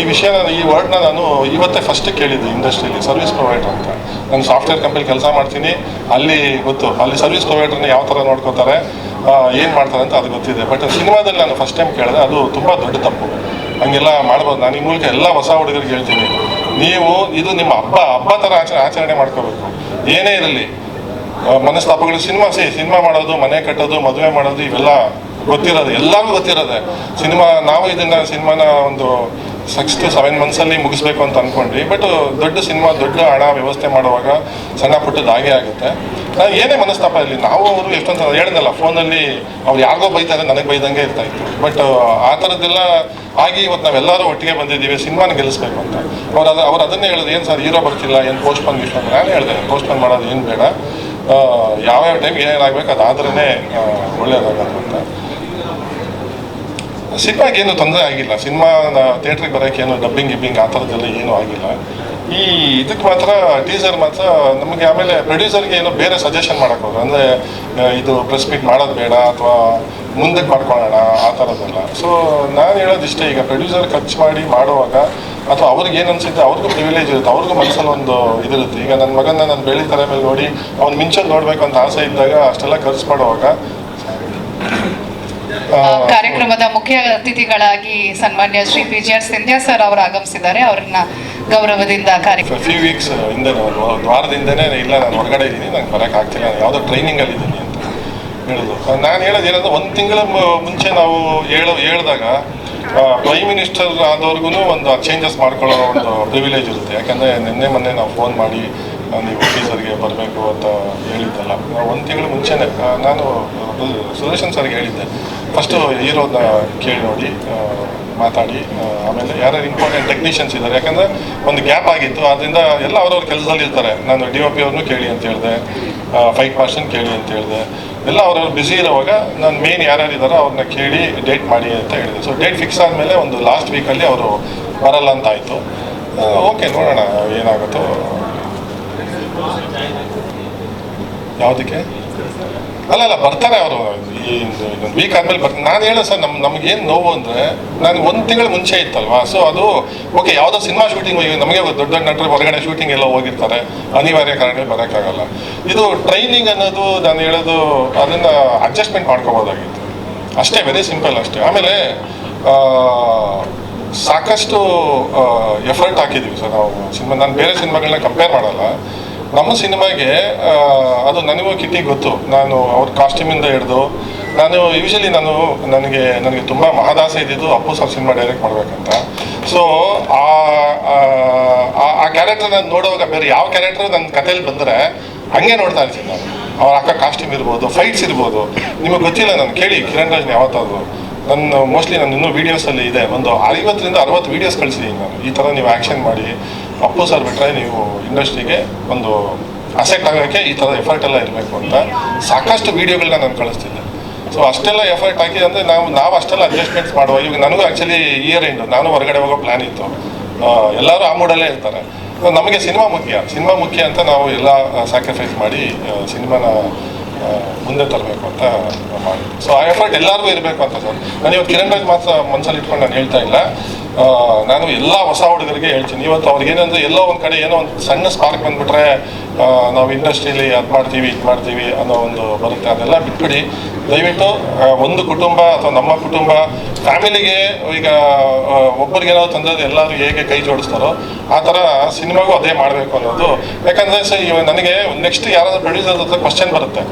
ಈ ವರ್ಡ್ನ ನಾನು ಇವತ್ತೇ ಫಸ್ಟ್ ಕೇಳಿದ್ದೆ ಇಂಡಸ್ಟ್ರಿಯಲ್ಲಿ, ಸರ್ವಿಸ್ ಪ್ರೊವೈಡರ್ ಅಂತ. ನಾನು ಸಾಫ್ಟ್ವೇರ್ ಕಂಪ್ನಿಲಿ ಕೆಲಸ ಮಾಡ್ತೀನಿ, ಅಲ್ಲಿ ಗೊತ್ತು, ಅಲ್ಲಿ ಸರ್ವಿಸ್ ಪ್ರೊವೈಡರ್ನ ಯಾವ ಥರ ನೋಡ್ಕೋತಾರೆ, ಏನು ಮಾಡ್ತಾರೆ ಅಂತ ಅದು ಗೊತ್ತಿದೆ. ಬಟ್ ಸಿನಿಮಾದಲ್ಲಿ ನಾನು ಫಸ್ಟ್ ಟೈಮ್ ಕೇಳಿದೆ, ಅದು ತುಂಬ ದೊಡ್ಡ ತಪ್ಪು. ಹಂಗೆಲ್ಲ ಮಾಡ್ಬೋದು. ನಾನು ಈ ಮೂಲಕ ಎಲ್ಲ ಹೊಸ ಹುಡುಗರಿಗೆ ಹೇಳ್ತೀನಿ, ನೀವು ಇದು ನಿಮ್ಮ ಹಬ್ಬ ಥರ ಆಚರಣೆ ಮಾಡ್ಕೋಬೇಕು. ಏನೇ ಇರಲಿ, ಮನಸ್ತಾಪಗಳು, ಸಿನಿಮಾ ಮಾಡೋದು, ಮನೆ ಕಟ್ಟೋದು, ಮದುವೆ ಮಾಡೋದು, ಇವೆಲ್ಲ ಗೊತ್ತಿರೋದು, ಎಲ್ಲರಿಗೂ ಗೊತ್ತಿರೋದೆ. ನಾವು ಸಿನಿಮಾನ ಒಂದು 6 to 7 ಮಂತ್ಸಲ್ಲಿ ಮುಗಿಸ್ಬೇಕು ಅಂತ ಅಂದ್ಕೊಂಡ್ವಿ. ಬಟ್ ದೊಡ್ಡ ಸಿನಿಮಾ, ದೊಡ್ಡ ಹಣ ವ್ಯವಸ್ಥೆ ಮಾಡುವಾಗ ಸಣ್ಣ ಪುಟ್ಟದ್ದು ಹಾಗೆ ಆಗುತ್ತೆ. ಏನೇ ಮನಸ್ತಾಪ ಇರಲಿ, ನಾವು ಅವರು ಎಷ್ಟೊಂದು ಹೇಳಿದ್ನಲ್ಲ ಫೋನಲ್ಲಿ, ಅವ್ರು ಯಾರಿಗೋ ಬೈತಾರೆ, ನನಗೆ ಬೈದಂಗೆ ಇರ್ತಾಯಿತ್ತು. ಬಟ್ ಆ ಥರದ್ದೆಲ್ಲ ಆಗಿ ಇವತ್ತು ನಾವೆಲ್ಲರೂ ಒಟ್ಟಿಗೆ ಬಂದಿದ್ದೀವಿ ಸಿನಿಮಾನ ಗೆಲ್ಲಿಸ್ಬೇಕು ಅಂತ. ಅವ್ರು ಅದನ್ನೇ ಹೇಳಿದ್ರು, ಏನು ಸರ್ ಹೀರೋ ಬರ್ತಿಲ್ಲ, ಏನು ಪೋಸ್ಟ್ಪೋನ್ ಗಿಸ್ಟ್ಪೋನ್. ನಾನು ಹೇಳಿದೆ ಪೋಸ್ಟ್ಪೋನ್ ಮಾಡೋದು ಏನು ಬೇಡ, ಯಾವ್ಯಾವ ಟೈಮ್ಗೆ ಏನೇನಾಗಬೇಕು ಅದಾದ್ರೇ ಒಳ್ಳೇದಾಗೋದು ಅಂತ. ಸಿನಿಮಾಗೇನು ತೊಂದರೆ ಆಗಿಲ್ಲ, ಸಿನಿಮಾ ಥಿಯೇಟ್ರಿಗೆ ಬರೋಕ್ಕೇನು ಡಬ್ಬಿಂಗ್ ಆ ಥರದ್ದೆಲ್ಲ ಏನೂ ಆಗಿಲ್ಲ. ಈ ಇದಕ್ಕೆ ಮಾತ್ರ ಟೀಸರ್ ಮಾತ್ರ ನಮಗೆ ಆಮೇಲೆ ಪ್ರೊಡ್ಯೂಸರ್ಗೆ ಏನೋ ಬೇರೆ ಸಜೆಷನ್ ಮಾಡೋಕ್ಕೋದು, ಅಂದರೆ ಇದು ಪ್ರೆಸ್ ಮೀಟ್ ಮಾಡೋದು ಬೇಡ ಅಥವಾ ಮುಂದಕ್ಕೆ ಮಾಡ್ಕೊಳ್ಳೋಣ ಆ ಥರದ್ದೆಲ್ಲ. ಸೊ ನಾನು ಹೇಳೋದಿಷ್ಟೇ, ಈಗ ಪ್ರೊಡ್ಯೂಸರ್ ಖರ್ಚು ಮಾಡಿ ಮಾಡುವಾಗ ಅಥವಾ ಅವ್ರಿಗೆ ಏನು ಅನಿಸುತ್ತೆ ಅವ್ರಿಗೂ ಪ್ರಿವಿಲೇಜ್ ಇರುತ್ತೆ, ಅವ್ರಿಗೂ ಮನಸ್ಸಲ್ಲಿ ಒಂದು ಇದಿರುತ್ತೆ. ಈಗ ನನ್ನ ಮಗನ ನಾನು ಬೆಳೀತಾರೆ ಮೇಲೆ ನೋಡಿ ಅವ್ನು ಮಿಂಚೋದು ನೋಡಬೇಕು ಅಂತ ಆಸೆ ಇದ್ದಾಗ ಅಷ್ಟೆಲ್ಲ ಖರ್ಚು ಮಾಡುವಾಗ ಕಾರ್ಯಕ್ರಮದ ಮುಖ್ಯ ಅತಿಥಿಗಳಾಗಿ ಸನ್ಮಾನ್ಯ ಶ್ರೀ PGR ಸಿಂಧ್ಯಾ ಸರ್ ಅವರು ಆಗಮಿಸಿದ್ದಾರೆ. ಅವ್ರನ್ನ ಗೌರವದಿಂದ ಕಾರ್ಯಕ್ರಮ. ಫ್ಯೂ ವೀಕ್ಸ್ ಹಿಂದೆ, ಒಂದು ವಾರದಿಂದನೇ ಇಲ್ಲ ನಾನು ಹೊರಗಡೆ ಇದ್ದೀನಿ, ನಂಗೆ ಬರೋಕ್ಕೆ ಆಗ್ತಿಲ್ಲ, ನಾನು ಯಾವುದೋ ಟ್ರೈನಿಂಗಲ್ಲಿ ಇದ್ದೀನಿ ಅಂತ ಹೇಳೋದು. ನಾನು ಹೇಳೋದು ಏನಂದ್ರೆ, 1 ತಿಂಗಳ ಮುಂಚೆ ನಾವು ಹೇಳಿದಾಗ ಪ್ರೈಮ್ ಮಿನಿಸ್ಟರ್ ಆದವ್ರಿಗೂ ಒಂದು ಚೇಂಜಸ್ ಮಾಡ್ಕೊಳ್ಳೋ ಒಂದು ಪ್ರಿವಿಲೇಜ್ ಇರುತ್ತೆ. ಯಾಕಂದರೆ ಮೊನ್ನೆ ನಾವು ಫೋನ್ ಮಾಡಿ ನೀವು ಟೀಸರ್ಗೆ ಬರಬೇಕು ಅಂತ ಹೇಳಿದ್ದಲ್ಲ, 1 ತಿಂಗಳ ಮುಂಚೆನೇ ನಾನು ಸುದರ್ಶನ್ ಸರ್ಗೆ ಹೇಳಿದ್ದೆ, ಫಸ್ಟು ಹೀರೋನ ಕೇಳಿ ನೋಡಿ ಮಾತಾಡಿ, ಆಮೇಲೆ ಯಾರ್ಯಾರು ಇಂಪಾರ್ಟೆಂಟ್ ಟೆಕ್ನಿಷಿಯನ್ಸ್ ಇದ್ದಾರೆ, ಯಾಕಂದರೆ ಒಂದು ಗ್ಯಾಪ್ ಆಗಿತ್ತು, ಅದರಿಂದ ಎಲ್ಲ ಅವ್ರವ್ರ ಕೆಲಸದಲ್ಲಿ ಇರ್ತಾರೆ. ನಾನು DOP ಅವ್ರನ್ನೂ ಕೇಳಿ ಅಂತ ಹೇಳಿದೆ, ಫೈಟ್ ಮಾಸ್ಟರ್ನ ಕೇಳಿ ಅಂತ ಹೇಳಿದೆ, ಎಲ್ಲ ಅವ್ರವ್ರು ಬ್ಯುಸಿ ಇರೋವಾಗ ನಾನು ಮೇನ್ ಯಾರ್ಯಾರು ಇದ್ದಾರೋ ಅವ್ರನ್ನ ಕೇಳಿ ಡೇಟ್ ಮಾಡಿ ಅಂತ ಹೇಳಿದೆ. ಸೊ ಡೇಟ್ ಫಿಕ್ಸ್ ಆದಮೇಲೆ ಒಂದು ಲಾಸ್ಟ್ ವೀಕಲ್ಲಿ ಅವರು ಬರಲ್ಲ ಅಂತ ಆಯಿತು. ಓಕೆ, ನೋಡೋಣ ಏನಾಗುತ್ತೋ. ಯಾವುದಕ್ಕೆ ಅಲ್ಲ ಬರ್ತಾರೆ ಅವರು, ಈ ಒಂದು ವೀಕ್ ಆದಮೇಲೆ ಬರ್ತಾರೆ. ನಾನು ಹೇಳೋ ಸರ್, ನಮಗೇನು ನೋವು ಅಂದರೆ, ನಾನು 1 ತಿಂಗಳ ಮುಂಚೆ ಇತ್ತಲ್ವಾ, ಸೊ ಅದು ಓಕೆ, ಯಾವುದೋ ಸಿನಿಮಾ ಶೂಟಿಂಗ್ ನಮಗೆ ದೊಡ್ಡ ನಟರು ಹೊರಗಡೆ ಶೂಟಿಂಗ್ ಎಲ್ಲ ಹೋಗಿರ್ತಾರೆ, ಅನಿವಾರ್ಯ ಕಾರಣ ಬರೋಕ್ಕಾಗಲ್ಲ. ಇದು ಟ್ರೈನಿಂಗ್ ಅನ್ನೋದು ನಾನು ಹೇಳೋದು, ಅದನ್ನು ಅಡ್ಜಸ್ಟ್ಮೆಂಟ್ ಮಾಡ್ಕೋಬೋದಾಗಿತ್ತು ಅಷ್ಟೇ, ವೆರಿ ಸಿಂಪಲ್ ಅಷ್ಟೇ. ಆಮೇಲೆ ಸಾಕಷ್ಟು ಎಫರ್ಟ್ ಹಾಕಿದ್ದೀವಿ ಸರ್ ನಾವು ಸಿನಿಮಾ. ನಾನು ಬೇರೆ ಸಿನಿಮಾಗಳನ್ನ ಕಂಪೇರ್ ಮಾಡಲ್ಲ, ನಮ್ಮ ಸಿನಿಮಾಗೆ ಅದು ನನಗೂ ಕಿಟ್ಟಿಗೆ ಗೊತ್ತು. ನಾನು ಅವ್ರ ಕಾಸ್ಟ್ಯೂಮಿಂದ ಹಿಡಿದು, ನಾನು ಯೂಶಲಿ ನನಗೆ ತುಂಬ ಮಹದಾಸೆ ಇದ್ದಿದ್ದು ಅಪ್ಪು ಸರ್ ಸಿನಿಮಾ ಡೈರೆಕ್ಟ್ ಮಾಡಬೇಕಂತ. ಸೊ ಆ ಕ್ಯಾರೆಕ್ಟರ್ ನಾನು ನೋಡುವಾಗ ಬೇರೆ ಯಾವ ಕ್ಯಾರೆಕ್ಟರ್ ನನ್ನ ಕಥೆಯಲ್ಲಿ ಬಂದರೆ ಹಂಗೆ ನೋಡ್ತಾ ಇರ್ತೀನಿ ನಾನು. ಅವ್ರ ಅಕ್ಕ ಕಾಸ್ಟ್ಯೂಮ್ ಇರ್ಬೋದು, ಫೈಟ್ಸ್ ಇರ್ಬೋದು, ನಿಮಗೆ ಗೊತ್ತಿಲ್ಲ, ನಾನು ಕೇಳಿ ಕಿರಣ್ ರಾಜ್ನ ಯಾವತ್ತಾದ್ರು ಮೋಸ್ಟ್ಲಿ ನಾನು ಇನ್ನೂ ವೀಡಿಯೋಸಲ್ಲಿ ಇದೆ, ಒಂದು 50ರಿಂದ 60 ವೀಡಿಯೋಸ್ ಕಳಿಸಿದ್ದೀನಿ ನಾನು. ಈ ಥರ ನೀವು ಆ್ಯಕ್ಷನ್ ಮಾಡಿ ಅಪ್ಪು ಸರ್ ಬಿಟ್ಟರೆ ನೀವು ಇಂಡಸ್ಟ್ರಿಗೆ ಒಂದು ಅಸೆಕ್ಟ್ ಆಗೋಕ್ಕೆ ಈ ಥರ ಎಫರ್ಟ್ ಎಲ್ಲ ಇರಬೇಕು ಅಂತ ಸಾಕಷ್ಟು ವೀಡಿಯೋಗಳನ್ನ ನಾನು ಕಳಿಸ್ತಿದ್ದೆ. ಸೊ ಅಷ್ಟೆಲ್ಲ ಎಫರ್ಟ್ ಹಾಕಿ ಅಂದರೆ ನಾವು ಅಷ್ಟೆಲ್ಲ ಅಡ್ಜಸ್ಟ್ಮೆಂಟ್ಸ್ ಮಾಡುವ. ಈಗ ನನಗೂ ಆ್ಯಕ್ಚುಲಿ ಇಯರ್ ಎಂಡು ನಾನು ಹೊರಗಡೆ ಹೋಗೋ ಪ್ಲ್ಯಾನ್ ಇತ್ತು, ಎಲ್ಲರೂ ಆ ಮೂಡಲ್ಲೇ ಇರ್ತಾರೆ. ನಮಗೆ ಸಿನಿಮಾ ಮುಖ್ಯ ಅಂತ ನಾವು ಎಲ್ಲ ಸ್ಯಾಕ್ರಿಫೈಸ್ ಮಾಡಿ ಸಿನಿಮಾನ ಮುಂದೆ ತರಬೇಕು ಅಂತ ಮಾಡಿದ್ವಿ. ಸೊ ಆ ಎಫರ್ಟ್ ಎಲ್ಲರಿಗೂ ಇರಬೇಕು ಅಂತ ಸರ್. ನಾನು ಇವತ್ತು ಕಿರಣ್ ರಾಜ್ ಮಾತ್ರ ಮನಸ್ಸಲ್ಲಿ ಇಟ್ಕೊಂಡು ನಾನು ಹೇಳ್ತಾ ಇಲ್ಲ, ನಾನು ಎಲ್ಲ ಹೊಸ ಹುಡುಗರಿಗೆ ಹೇಳ್ತೀನಿ. ಇವತ್ತು ಅವ್ರಿಗೇನಂದರೆ ಎಲ್ಲೋ ಒಂದು ಕಡೆ ಏನೋ ಒಂದು ಸಣ್ಣ ಸ್ಪಾರ್ಕ್ ಬಂದುಬಿಟ್ರೆ ನಾವು ಇಂಡಸ್ಟ್ರೀಲಿ ಅದು ಮಾಡ್ತೀವಿ ಇದು ಮಾಡ್ತೀವಿ ಅನ್ನೋ ಒಂದು ಬರುತ್ತೆ, ಅದೆಲ್ಲ ಬಿಟ್ಬಿಡಿ ದಯವಿಟ್ಟು. ಒಂದು ಕುಟುಂಬ ಅಥವಾ ನಮ್ಮ ಕುಟುಂಬ ಫ್ಯಾಮಿಲಿಗೆ ಈಗ ಒಬ್ಬರಿಗೇನಾದ್ರು ತಂದದ್ದು ಎಲ್ಲರೂ ಹೇಗೆ ಕೈ ಜೋಡಿಸ್ತಾರೋ ಆ ಥರ ಸಿನಿಮಾಗೂ ಅದೇ ಮಾಡಬೇಕು ಅನ್ನೋದು. ಯಾಕಂದರೆ ಸರ್ ನನಗೆ ನೆಕ್ಸ್ಟ್ ಯಾರಾದರೂ ಪ್ರೊಡ್ಯೂಸರ್ ಹತ್ರ ಕ್ವಶನ್ ಬರುತ್ತೆ,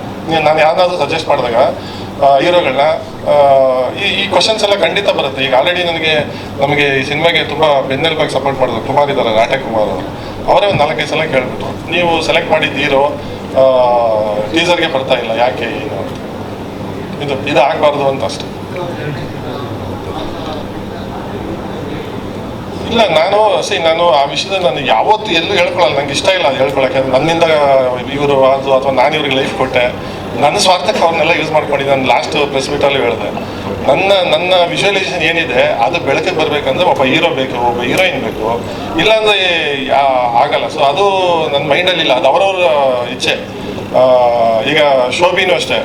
ನಾನು ಯಾರನ್ನಾದ್ರೂ ಸಜೆಸ್ಟ್ ಮಾಡಿದಾಗ ಹೀರೋಗಳನ್ನ ಈ ಕ್ವಶನ್ಸ್ ಎಲ್ಲ ಖಂಡಿತ ಬರುತ್ತೆ. ಈಗ ಆಲ್ರೆಡಿ ನಮಗೆ ಈ ಸಿನಿಮಾಗೆ ತುಂಬ ಬೆನ್ನೆಲುಬಾಗಿ ಸಪೋರ್ಟ್ ಮಾಡಿದ್ರು ಕುಮಾರ್ ಇದ್ದಾರೆ, ರಾಟೆ ಕುಮಾರ್ ಅವರು. ಅವರೇ ಒಂದು 4-5 ಸಲ ಕೇಳ್ಬಿಟ್ರು, ನೀವು ಸೆಲೆಕ್ಟ್ ಮಾಡಿದ್ದು ಹೀರೋ ಟೀಸರ್ಗೆ ಬರ್ತಾ ಇಲ್ಲ, ಯಾಕೆ ಏನು ಅಂತ. ಇದು ಆಗಬಾರ್ದು ಅಂತ ಅಷ್ಟೆ. ಇಲ್ಲ ನಾನು ಆ ವಿಷಯದಲ್ಲಿ ನಾನು ಯಾವತ್ತೂ ಎಲ್ಲೂ ಹೇಳ್ಕೊಳ್ಳಲ್ಲ, ನಂಗೆ ಇಷ್ಟ ಇಲ್ಲ ಅದು ಹೇಳ್ಕೊಳಕ್ಕೆ. ನನ್ನಿಂದ ಇವರು ಅದು ಅಥವಾ ನಾನು ಇವ್ರಿಗೆ ಲೈಫ್ ಕೊಟ್ಟೆ, ನನ್ನ ಸ್ವಾರ್ಥಕ್ಕೆ ಅವ್ರನ್ನೆಲ್ಲ ಯೂಸ್ ಮಾಡ್ಕೊಂಡಿದ್ದೆ. ನಾನು ಲಾಸ್ಟ್ ಪ್ರೆಸ್ ಮೀಟಲ್ಲಿ ಹೇಳಿದೆ, ನನ್ನ ವಿಜುವಲೈಸೇಷನ್ ಏನಿದೆ ಅದು ಬೆಳಕಿಗೆ ಬರಬೇಕಂದ್ರೆ ಒಬ್ಬ ಹೀರೋ ಬೇಕು, ಒಬ್ಬ ಹೀರೋಯಿನ್ ಬೇಕು, ಇಲ್ಲಾಂದರೆ ಆಗಲ್ಲ. ಸೊ ಅದು ನನ್ನ ಮೈಂಡಲ್ಲಿಲ್ಲ, ಅದು ಅವರವ್ರ ಇಚ್ಛೆ. ಈಗ ಶೋಭಿನೂ ಅಷ್ಟೇ,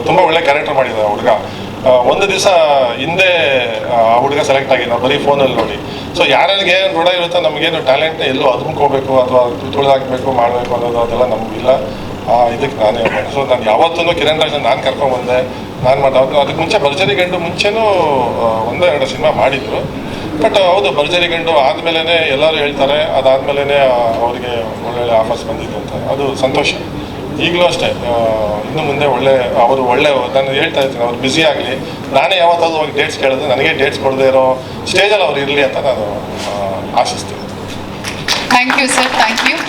ತುಂಬ ಒಳ್ಳೆ ಕ್ಯಾರೆಕ್ಟರ್ ಮಾಡಿದ ಹುಡುಗ. ಒಂದು ದಿವಸ ಹಿಂದೆ ಹುಡುಗ ಸೆಲೆಕ್ಟ್ ಆಗಿದ್ದ ಬರೀ ಫೋನಲ್ಲಿ ನೋಡಿ. ಸೊ ಯಾರಿಗೆ ರೂಢ ಇರುತ್ತೋ ನಮಗೇನು ಟ್ಯಾಲೆಂಟ್ನ ಎಲ್ಲೋ ಅದ್ಕೋಬೇಕು ಅಥವಾ ತುಳಿದಾಕಬೇಕು ಮಾಡಬೇಕು ಅನ್ನೋದು ಅದೆಲ್ಲ ನಮಗಿಲ್ಲ. ಇದಕ್ಕೆ ನಾನೇ ಮಾಡಿ. ಸೊ ನಾನು ಯಾವತ್ತೂ ಕಿರಣ್ ರಾಜ್ನ ನಾನು ಕರ್ಕೊಂಡ್ಬಂದೆ, ನಾನು ಮಾಡೋದು. ಅದಕ್ಕೆ ಮುಂಚೆ ಭರ್ಜರಿ ಗಂಡು ಮುಂಚೆನೂ 1-2 ಸಿನಿಮಾ ಮಾಡಿದ್ರು. ಬಟ್ ಹೌದು, ಭರ್ಜರಿ ಗಂಡು ಆದಮೇಲೆ ಎಲ್ಲರೂ ಹೇಳ್ತಾರೆ, ಅದಾದಮೇಲೆ ಅವರಿಗೆ ಒಳ್ಳೊಳ್ಳೆ ಆಫರ್ಸ್ ಬಂದಿದ್ದು ಅಂತ. ಅದು ಸಂತೋಷ. ಈಗಲೂ ಅಷ್ಟೇ ಇನ್ನು ಮುಂದೆ ಅವರು ನಾನು ಹೇಳ್ತಾ ಇರ್ತೀನಿ, ಅವ್ರು ಬ್ಯುಸಿ ಆಗಲಿ, ನಾನೇ ಯಾವತ್ತಾದ್ರೂ ಹೋಗಿ ಡೇಟ್ಸ್ ಕೇಳಿದ್ರೆ ನನಗೆ ಡೇಟ್ಸ್ ಕೊಡದೇ ಇರೋ ಸ್ಟೇಜಲ್ಲಿ ಅವ್ರು ಇರಲಿ ಅಂತ ನಾನು ಆಶಿಸ್ತೀನಿ. Thank you sir, thank you.